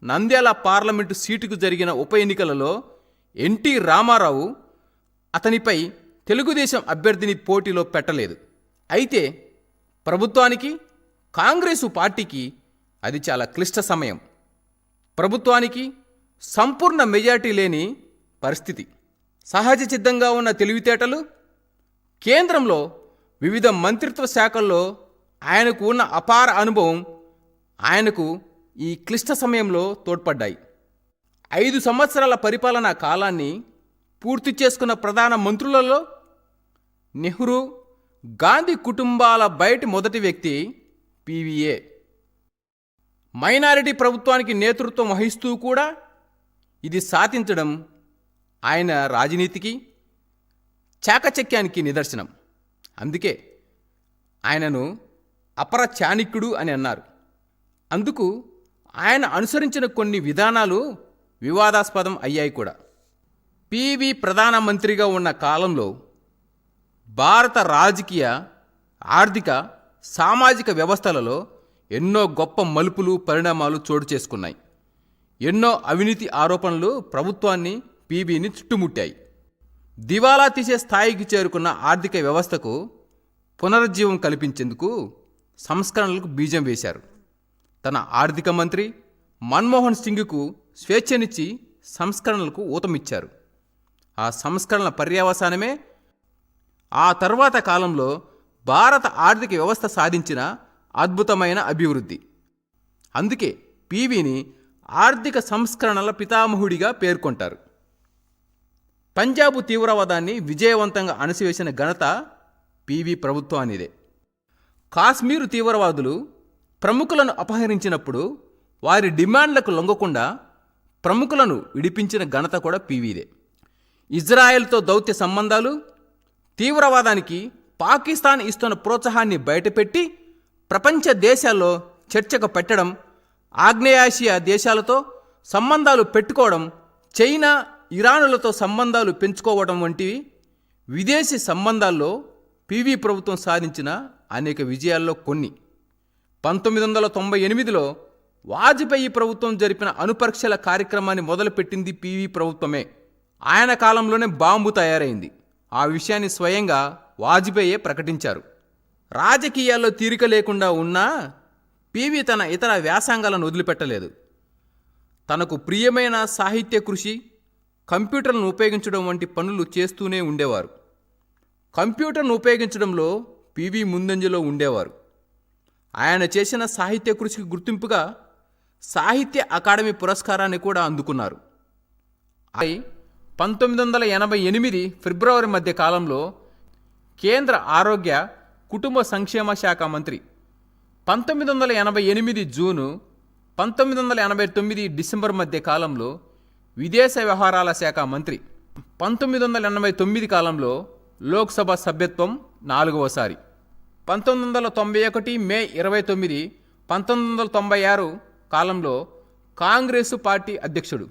నంద్యాల పార్లమెంటు సీటుకు జరిగిన ఉప ఎన్నికలలో ఎన్టీ రామారావు అతనిపై తెలుగుదేశం అభ్యర్థిని పోటీలో పెట్టలేదు. అయితే ప్రభుత్వానికి, కాంగ్రెసు పార్టీకి అది చాలా క్లిష్ట సమయం. ప్రభుత్వానికి సంపూర్ణ మెజారిటీ లేని పరిస్థితి. సహజ సిద్ధంగా ఉన్న తెలివితేటలు, కేంద్రంలో వివిధ మంత్రిత్వ శాఖల్లో ఆయనకు ఉన్న అపార అనుభవం ఆయనకు ఈ క్లిష్ట సమయంలో తోడ్పడ్డాయి. 5 సంవత్సరాల పరిపాలనా కాలాన్ని పూర్తి చేసుకున్న ప్రధాన మంత్రులలో నెహ్రూ, గాంధీ కుటుంబాల బయటి మొదటి వ్యక్తి పివిఏ. మైనారిటీ ప్రభుత్వానికి నేతృత్వం వహిస్తూ కూడా ఇది సాధించడం ఆయన రాజనీతికి, చాకచక్యానికి నిదర్శనం. అందుకే ఆయనను అపర చాణక్యుడు అని అన్నారు. అందుకు ఆయన అనుసరించిన కొన్ని విధానాలు వివాదాస్పదం అయ్యాయి కూడా. పివి ప్రధానమంత్రిగా ఉన్న కాలంలో భారత రాజకీయ, ఆర్థిక, సామాజిక వ్యవస్థలలో ఎన్నో గొప్ప మలుపులు, పరిణామాలు చోటు చేసుకున్నాయి. ఎన్నో అవినీతి ఆరోపణలు ప్రభుత్వాన్ని, పివిని చుట్టుముట్టాయి. దివాలా తీసే స్థాయికి చేరుకున్న ఆర్థిక వ్యవస్థకు పునరుజ్జీవం కల్పించేందుకు సంస్కరణలకు బీజం వేశారు. తన ఆర్థిక మంత్రి మన్మోహన్ సింగ్కు స్వేచ్ఛనిచ్చి సంస్కరణలకు ఊతమిచ్చారు. ఆ సంస్కరణల పర్యవసానమే ఆ తర్వాత కాలంలో భారత ఆర్థిక వ్యవస్థ సాధించిన అద్భుతమైన అభివృద్ధి. అందుకే పివిని ఆర్థిక సంస్కరణల పితామహుడిగా పేర్కొంటారు. పంజాబు తీవ్రవాదాన్ని విజయవంతంగా అణసివేసిన ఘనత పివి ప్రభుత్వానిదే. కాశ్మీరు తీవ్రవాదులు ప్రముఖులను అపహరించినప్పుడు వారి డిమాండ్లకు లొంగకుండా ప్రముఖులను విడిపించిన ఘనత కూడా పివిదే. ఇజ్రాయెల్తో దౌత్య సంబంధాలు, తీవ్రవాదానికి పాకిస్తాన్ ఇస్తున్న ప్రోత్సాహాన్ని బయటపెట్టి ప్రపంచ దేశాల్లో చర్చకు పెట్టడం, ఆగ్నేయాసియా దేశాలతో సంబంధాలు పెట్టుకోవడం, చైనా, ఇరానులతో సంబంధాలు పెంచుకోవడం వంటివి విదేశీ సంబంధాల్లో పివి ప్రభుత్వం సాధించిన అనేక విజయాల్లో కొన్ని. 1998లో వాజ్పేయి ప్రభుత్వం జరిపిన అణుపరీక్షల కార్యక్రమాన్ని మొదలుపెట్టింది పివి ప్రభుత్వమే. ఆయన కాలంలోనే బాంబు తయారైంది. ఆ విషయాన్ని స్వయంగా వాజ్పేయే ప్రకటించారు. రాజకీయాల్లో తీరిక లేకుండా ఉన్నా పివి తన ఇతర వ్యాసంగాలను వదిలిపెట్టలేదు. తనకు ప్రియమైన సాహిత్య కృషి, కంప్యూటర్లను ఉపయోగించడం వంటి పనులు చేస్తూనే ఉండేవారు. కంప్యూటర్ను ఉపయోగించడంలో పివి ముందంజలో ఉండేవారు. ఆయన చేసిన సాహిత్య కృషికి గుర్తింపుగా సాహిత్య అకాడమీ పురస్కారాన్ని కూడా అందుకున్నారు. 1988 ఫిబ్రవరి మధ్య కాలంలో కేంద్ర ఆరోగ్య, కుటుంబ సంక్షేమ శాఖ మంత్రి, 1988 జూను, 1989 డిసెంబర్ మధ్య కాలంలో విదేశ వ్యవహారాల శాఖ మంత్రి, 1989 కాలంలో లోక్సభ సభ్యత్వం 4వసారి, 1991 మే 29, 1996 కాలంలో కాంగ్రెసు పార్టీ అధ్యక్షుడు,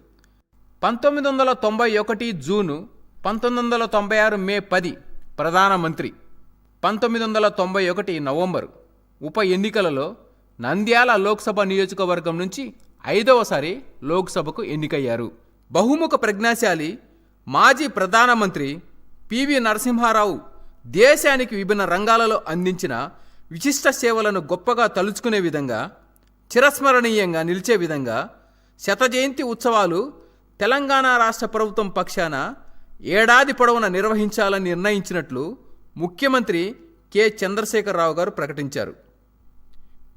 1991 జూను, 1996 మే 10 ప్రధానమంత్రి, 1991 నవంబరు ఉప ఎన్నికలలో నంద్యాల లోక్సభ నియోజకవర్గం నుంచి 5వసారి లోక్సభకు ఎన్నికయ్యారు. బహుముఖ ప్రజ్ఞాశాలి మాజీ ప్రధానమంత్రి పివి నరసింహారావు దేశానికి విభిన్న రంగాలలో అందించిన విశిష్ట సేవలను గొప్పగా తలుచుకునే విధంగా, చిరస్మరణీయంగా నిలిచే విధంగా 100వ జయంతి ఉత్సవాలు తెలంగాణ రాష్ట్ర ప్రభుత్వం పక్షాన ఏడాది పొడవునా నిర్వహించాలని నిర్ణయించినట్లు ముఖ్యమంత్రి కె చంద్రశేఖరరావు గారు ప్రకటించారు.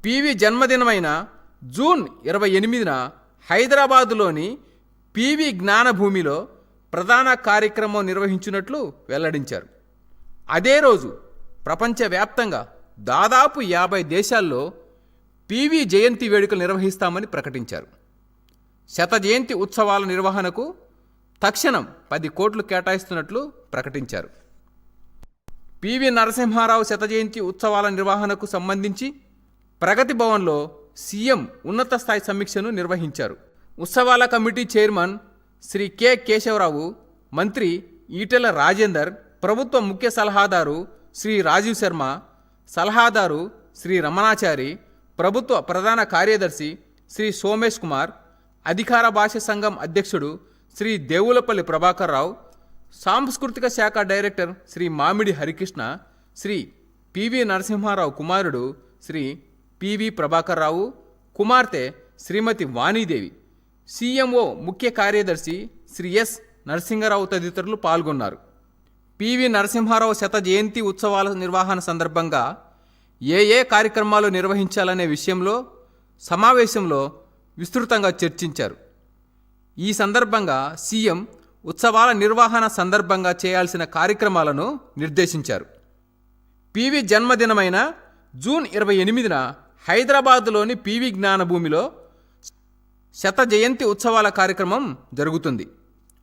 పివి జన్మదినమైన జూన్ 28న హైదరాబాదులోని పివి జ్ఞానభూమిలో ప్రధాన కార్యక్రమం నిర్వహించినట్లు వెల్లడించారు. అదే రోజు ప్రపంచవ్యాప్తంగా దాదాపు 50 దేశాల్లో పివి జయంతి వేడుకలు నిర్వహిస్తామని ప్రకటించారు. 100వ జయంతి ఉత్సవాల నిర్వహణకు తక్షణం 10 కోట్లు కేటాయిస్తున్నట్లు ప్రకటించారు. పివి నరసింహారావు 100వ జయంతి ఉత్సవాల నిర్వహణకు సంబంధించి ప్రగతి భవన్లో సీఎం ఉన్నత స్థాయి సమీక్షను నిర్వహించారు. ఉత్సవాల committee chairman Shri K Keshava Rao, మంత్రి ఈటెల రాజేందర్, ప్రభుత్వ ముఖ్య సలహాదారు శ్రీ రాజీవ్ శర్మ, సలహాదారు శ్రీ రమణాచారి, ప్రభుత్వ ప్రధాన కార్యదర్శి శ్రీ సోమేష్ కుమార్, అధికార భాష సంఘం అధ్యక్షుడు శ్రీ దేవులపల్లి ప్రభాకర్ రావు, సాంస్కృతిక శాఖ డైరెక్టర్ శ్రీ మామిడి హరికృష్ణ, శ్రీ పివి నరసింహారావు కుమారుడు శ్రీ పివి ప్రభాకర్ రావు, కుమార్తె శ్రీమతి వాణీదేవి, సీఎంఓ ముఖ్య కార్యదర్శి శ్రీ ఎస్ నరసింగరావు తదితరులు పాల్గొన్నారు. పివి నరసింహారావు 100వ జయంతి ఉత్సవాల నిర్వహణ సందర్భంగా ఏ కార్యక్రమాలు నిర్వహించాలనే విషయంలో సమావేశంలో విస్తృతంగా చర్చించారు. ఈ సందర్భంగా సీఎం ఉత్సవాల నిర్వహణ సందర్భంగా చేయాల్సిన కార్యక్రమాలను నిర్దేశించారు. పివి జన్మదినమైన జూన్ 28న హైదరాబాదులోని పివి జ్ఞానభూమిలో శత జయంతి ఉత్సవాల కార్యక్రమం జరుగుతుంది.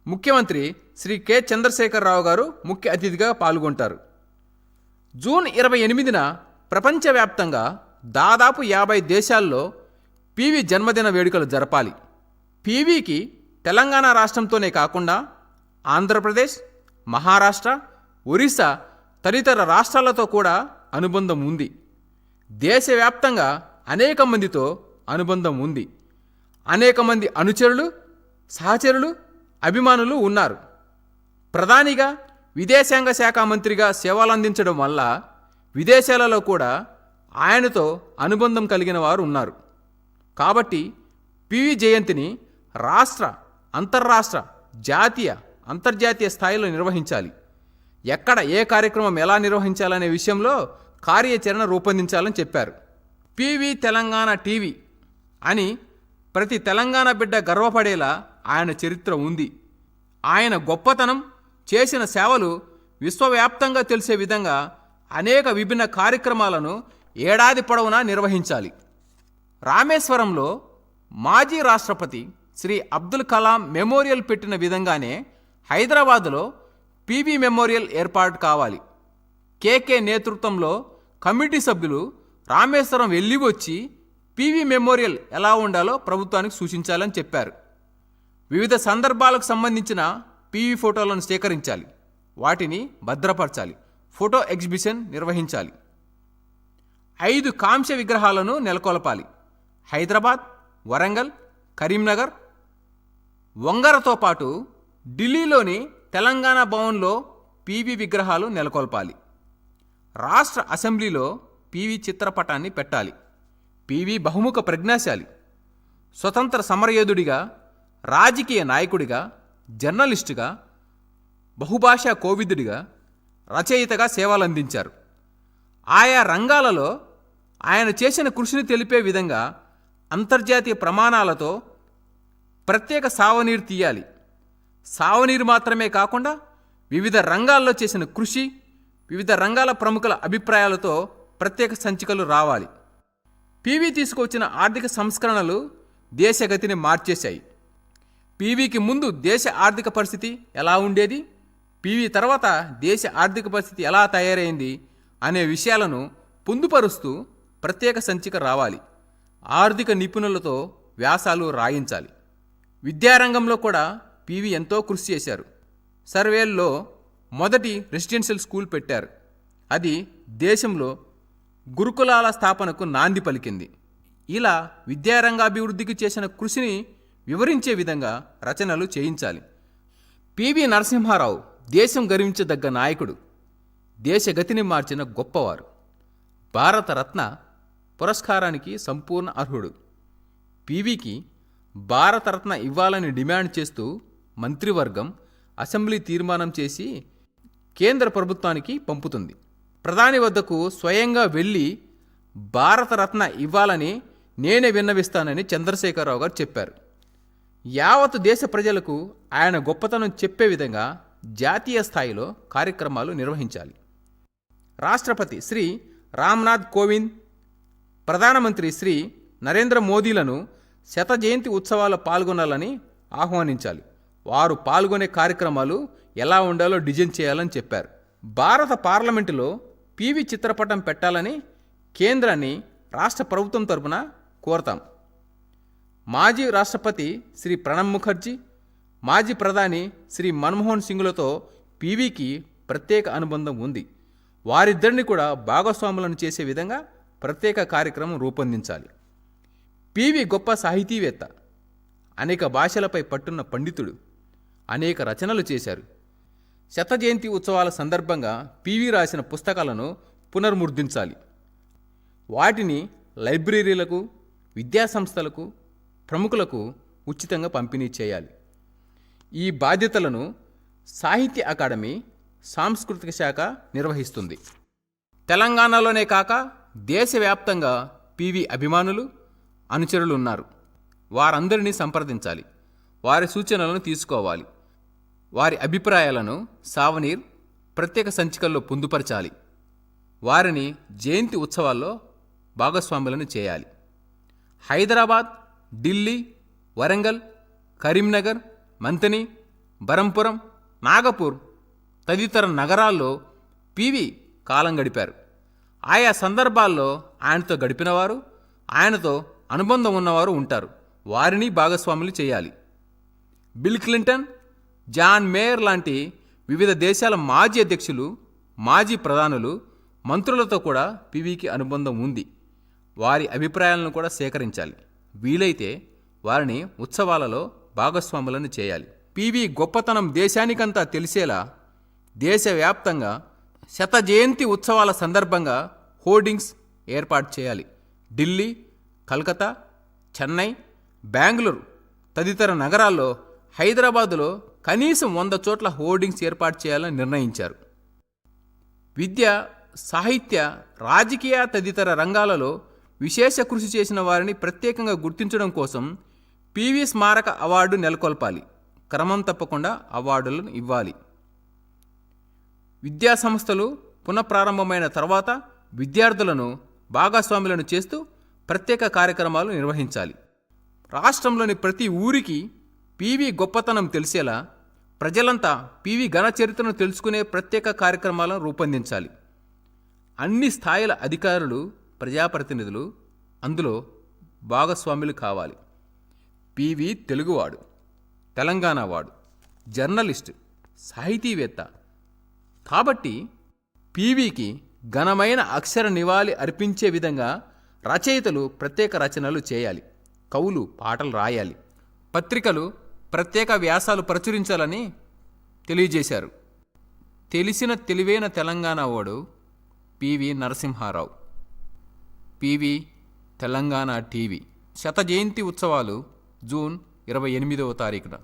ముఖ్యమంత్రి శ్రీ కె చంద్రశేఖరరావు గారు ముఖ్య అతిథిగా పాల్గొంటారు. జూన్ 28న ప్రపంచవ్యాప్తంగా దాదాపు 50 దేశాల్లో పివి జన్మదిన వేడుకలు జరపాలి. పివికి తెలంగాణ రాష్ట్రంతోనే కాకుండా ఆంధ్రప్రదేశ్, మహారాష్ట్ర, ఒరిస్సా తదితర రాష్ట్రాలతో కూడా అనుబంధం ఉంది. దేశవ్యాప్తంగా అనేక మందితో అనుబంధం ఉంది. అనేక మంది అనుచరులు, సహచరులు, అభిమానులు ఉన్నారు. ప్రధానిగా, విదేశాంగ శాఖ మంత్రిగా సేవలందించడం వల్ల విదేశాలలో కూడా ఆయనతో అనుబంధం కలిగిన వారు ఉన్నారు. కాబట్టి పివి జయంతిని రాష్ట్ర, అంతర్రాష్ట్ర, జాతీయ, అంతర్జాతీయ స్థాయిలో నిర్వహించాలి. ఎక్కడ ఏ కార్యక్రమం ఎలా నిర్వహించాలనే విషయంలో కార్యాచరణ రూపొందించాలని చెప్పారు. పివి తెలంగాణ టీవీ అని ప్రతి తెలంగాణ బిడ్డ గర్వపడేలా ఆయన చరిత్ర ఉంది. ఆయన గొప్పతనం, చేసిన సేవలు విశ్వవ్యాప్తంగా తెలిసే విధంగా అనేక విభిన్న కార్యక్రమాలను ఏడాది పొడవునా నిర్వహించాలి. రామేశ్వరంలో మాజీ రాష్ట్రపతి శ్రీ అబ్దుల్ కలాం మెమోరియల్ పెట్టిన విధంగానే హైదరాబాదులో పివి మెమోరియల్ ఏర్పాటు కావాలి. కేకే నేతృత్వంలో కమిటీ సభ్యులు రామేశ్వరం వెళ్ళి వచ్చి పివి మెమోరియల్ ఎలా ఉండాలో ప్రభుత్వానికి సూచించాలని చెప్పారు. వివిధ సందర్భాలకు సంబంధించిన పివి ఫోటోలను సేకరించాలి, వాటిని భద్రపరచాలి, ఫోటో ఎగ్జిబిషన్ నిర్వహించాలి. 5 కాంస్య విగ్రహాలను నెలకొల్పాలి. హైదరాబాద్, వరంగల్, కరీంనగర్, వంగరతో పాటు ఢిల్లీలోని తెలంగాణ భవన్లో పివి విగ్రహాలు నెలకొల్పాలి. రాష్ట్ర అసెంబ్లీలో పివి చిత్రపటాన్ని పెట్టాలి. పివి బహుముఖ ప్రజ్ఞాశాలి. స్వతంత్ర సమరయోధుడిగా, రాజకీయ నాయకుడిగా, జర్నలిస్టుగా, బహుభాషా కోవిదుడిగా, రచయితగా సేవలందించారు. ఆయా రంగాలలో ఆయన చేసిన కృషిని తెలిపే విధంగా అంతర్జాతీయ ప్రమాణాలతో ప్రత్యేక సావనీరు తీయాలి. సావనీరు మాత్రమే కాకుండా వివిధ రంగాల్లో చేసిన కృషి, వివిధ రంగాల ప్రముఖుల అభిప్రాయాలతో ప్రత్యేక సంచికలు రావాలి. పివి తీసుకొచ్చిన ఆర్థిక సంస్కరణలు దేశగతిని మార్చేశాయి. పివికి ముందు దేశ ఆర్థిక పరిస్థితి ఎలా ఉండేది, పివి తర్వాత దేశ ఆర్థిక పరిస్థితి ఎలా తయారైంది అనే విషయాలను పొందుపరుస్తూ ప్రత్యేక సంచిక రావాలి. ఆర్థిక నిపుణులతో వ్యాసాలు రాయించాలి. విద్యారంగంలో కూడా పివి ఎంతో కృషి చేశారు. సర్వేల్లో మొదటి రెసిడెన్షియల్ స్కూల్ పెట్టారు. అది దేశంలో గురుకులాల స్థాపనకు నాంది పలికింది. ఇలా విద్యారంగాభివృద్ధికి చేసిన కృషిని వివరించే విధంగా రచనలు చేయించాలి. పివి నరసింహారావు దేశం గర్వించదగ్గ నాయకుడు, దేశగతిని మార్చిన గొప్పవారు. భారతరత్న పురస్కారానికి సంపూర్ణ అర్హుడు. పివికి భారతరత్న ఇవ్వాలని డిమాండ్ చేస్తూ మంత్రివర్గం అసెంబ్లీ తీర్మానం చేసి కేంద్ర ప్రభుత్వానికి పంపుతుంది. ప్రధాని వద్దకు స్వయంగా వెళ్ళి భారతరత్న ఇవ్వాలని నేనే విన్నవిస్తానని చంద్రశేఖరరావు గారు చెప్పారు. యావత్ దేశ ప్రజలకు ఆయన గొప్పతనం చెప్పే విధంగా జాతీయ స్థాయిలో కార్యక్రమాలు నిర్వహించాలి. రాష్ట్రపతి శ్రీ రామ్నాథ్ కోవింద్, ప్రధానమంత్రి శ్రీ నరేంద్ర మోదీలను శత జయంతి ఉత్సవాల్లో పాల్గొనాలని ఆహ్వానించాలి. వారు పాల్గొనే కార్యక్రమాలు ఎలా ఉండాలో డిజైన్ చేయాలని చెప్పారు. భారత పార్లమెంటులో పివి చిత్రపటం పెట్టాలని కేంద్రాన్ని రాష్ట్ర ప్రభుత్వం తరపున కోరతాం. మాజీ రాష్ట్రపతి శ్రీ ప్రణబ్ ముఖర్జీ, మాజీ ప్రధాని శ్రీ మన్మోహన్ సింగ్లతో పివికి ప్రత్యేక అనుబంధం ఉంది. వారిద్దరిని కూడా భాగస్వాములను చేసే విధంగా ప్రత్యేక కార్యక్రమం రూపొందించాలి. పివి గొప్ప సాహితీవేత్త, అనేక భాషలపై పట్టున్న పండితుడు, అనేక రచనలు చేశారు. శత జయంతి ఉత్సవాల సందర్భంగా పివి రాసిన పుస్తకాలను పునర్ముద్రించాలి. వాటిని లైబ్రరీలకు, విద్యాసంస్థలకు, ప్రముఖులకు ఉచితంగా పంపిణీ చేయాలి. ఈ బాధ్యతలను సాహిత్య అకాడమీ, సాంస్కృతిక శాఖ నిర్వహిస్తుంది. తెలంగాణలోనే కాక దేశవ్యాప్తంగా పివి అభిమానులు, అనుచరులు ఉన్నారు. వారందరినీ సంప్రదించాలి. వారి సూచనలను తీసుకోవాలి. వారి అభిప్రాయాలను సావనీర్ ప్రత్యేక సంచికల్లో పొందుపరచాలి. వారిని జయంతి ఉత్సవాల్లో భాగస్వాములను చేయాలి. హైదరాబాద్, ఢిల్లీ, వరంగల్, కరీంనగర్, మంతని, బరంపురం, నాగపూర్ తదితర నగరాల్లో పివి కాలం గడిపారు. ఆయా సందర్భాల్లో ఆయనతో గడిపినవారు, ఆయనతో అనుబంధం ఉన్నవారు ఉంటారు. వారిని భాగస్వాములు చేయాలి. బిల్ క్లింటన్, జాన్ మేయర్ లాంటి వివిధ దేశాల మాజీ అధ్యక్షులు, మాజీ ప్రధానులు, మంత్రులతో కూడా పివికి అనుబంధం ఉంది. వారి అభిప్రాయాలను కూడా సేకరించాలి. వీలైతే వారిని ఉత్సవాలలో భాగస్వాములను చేయాలి. పివి గొప్పతనం దేశానికంతా తెలిసేలా దేశవ్యాప్తంగా శత జయంతి ఉత్సవాల సందర్భంగా హోర్డింగ్స్ ఏర్పాటు చేయాలి. ఢిల్లీ, కలకత్తా, చెన్నై, బెంగళూరు తదితర నగరాల్లో, హైదరాబాదులో కనీసం 100 చోట్ల హోర్డింగ్స్ ఏర్పాటు చేయాలని నిర్ణయించారు. విద్య, సాహిత్య, రాజకీయ తదితర రంగాలలో విశేష కృషి చేసిన వారిని ప్రత్యేకంగా గుర్తించడం కోసం పివి స్మారక అవార్డు నెలకొల్పాలి. క్రమం తప్పకుండా అవార్డులను ఇవ్వాలి. విద్యా సంస్థలు పునఃప్రారంభమైన తర్వాత విద్యార్థులను భాగస్వాములను చేస్తూ ప్రత్యేక కార్యక్రమాలు నిర్వహించాలి. రాష్ట్రంలోని ప్రతి ఊరికి పివి గొప్పతనం తెలిసేలా ప్రజలంతా పివి ఘన చరిత్రను తెలుసుకునే ప్రత్యేక కార్యక్రమాలను రూపొందించాలి. అన్ని స్థాయిల అధికారులు, ప్రజాప్రతినిధులు అందులో భాగస్వాములు కావాలి. పివి తెలుగువాడు, తెలంగాణవాడు, జర్నలిస్టు, సాహితీవేత్త కాబట్టి పివికి ఘనమైన అక్షర నివాళి అర్పించే విధంగా రచయితలు ప్రత్యేక రచనలు చేయాలి. కవులు పాటలు రాయాలి. పత్రికలు ప్రత్యేక వ్యాసాలు ప్రచురించాలని తెలియజేశారు. తెలిసిన తెలివైన తెలంగాణ వాడు PV Narasimha Rao. PV Telangana TV 100 జయంతి ఉత్సవాలు జూన్ 28వ తారీఖున.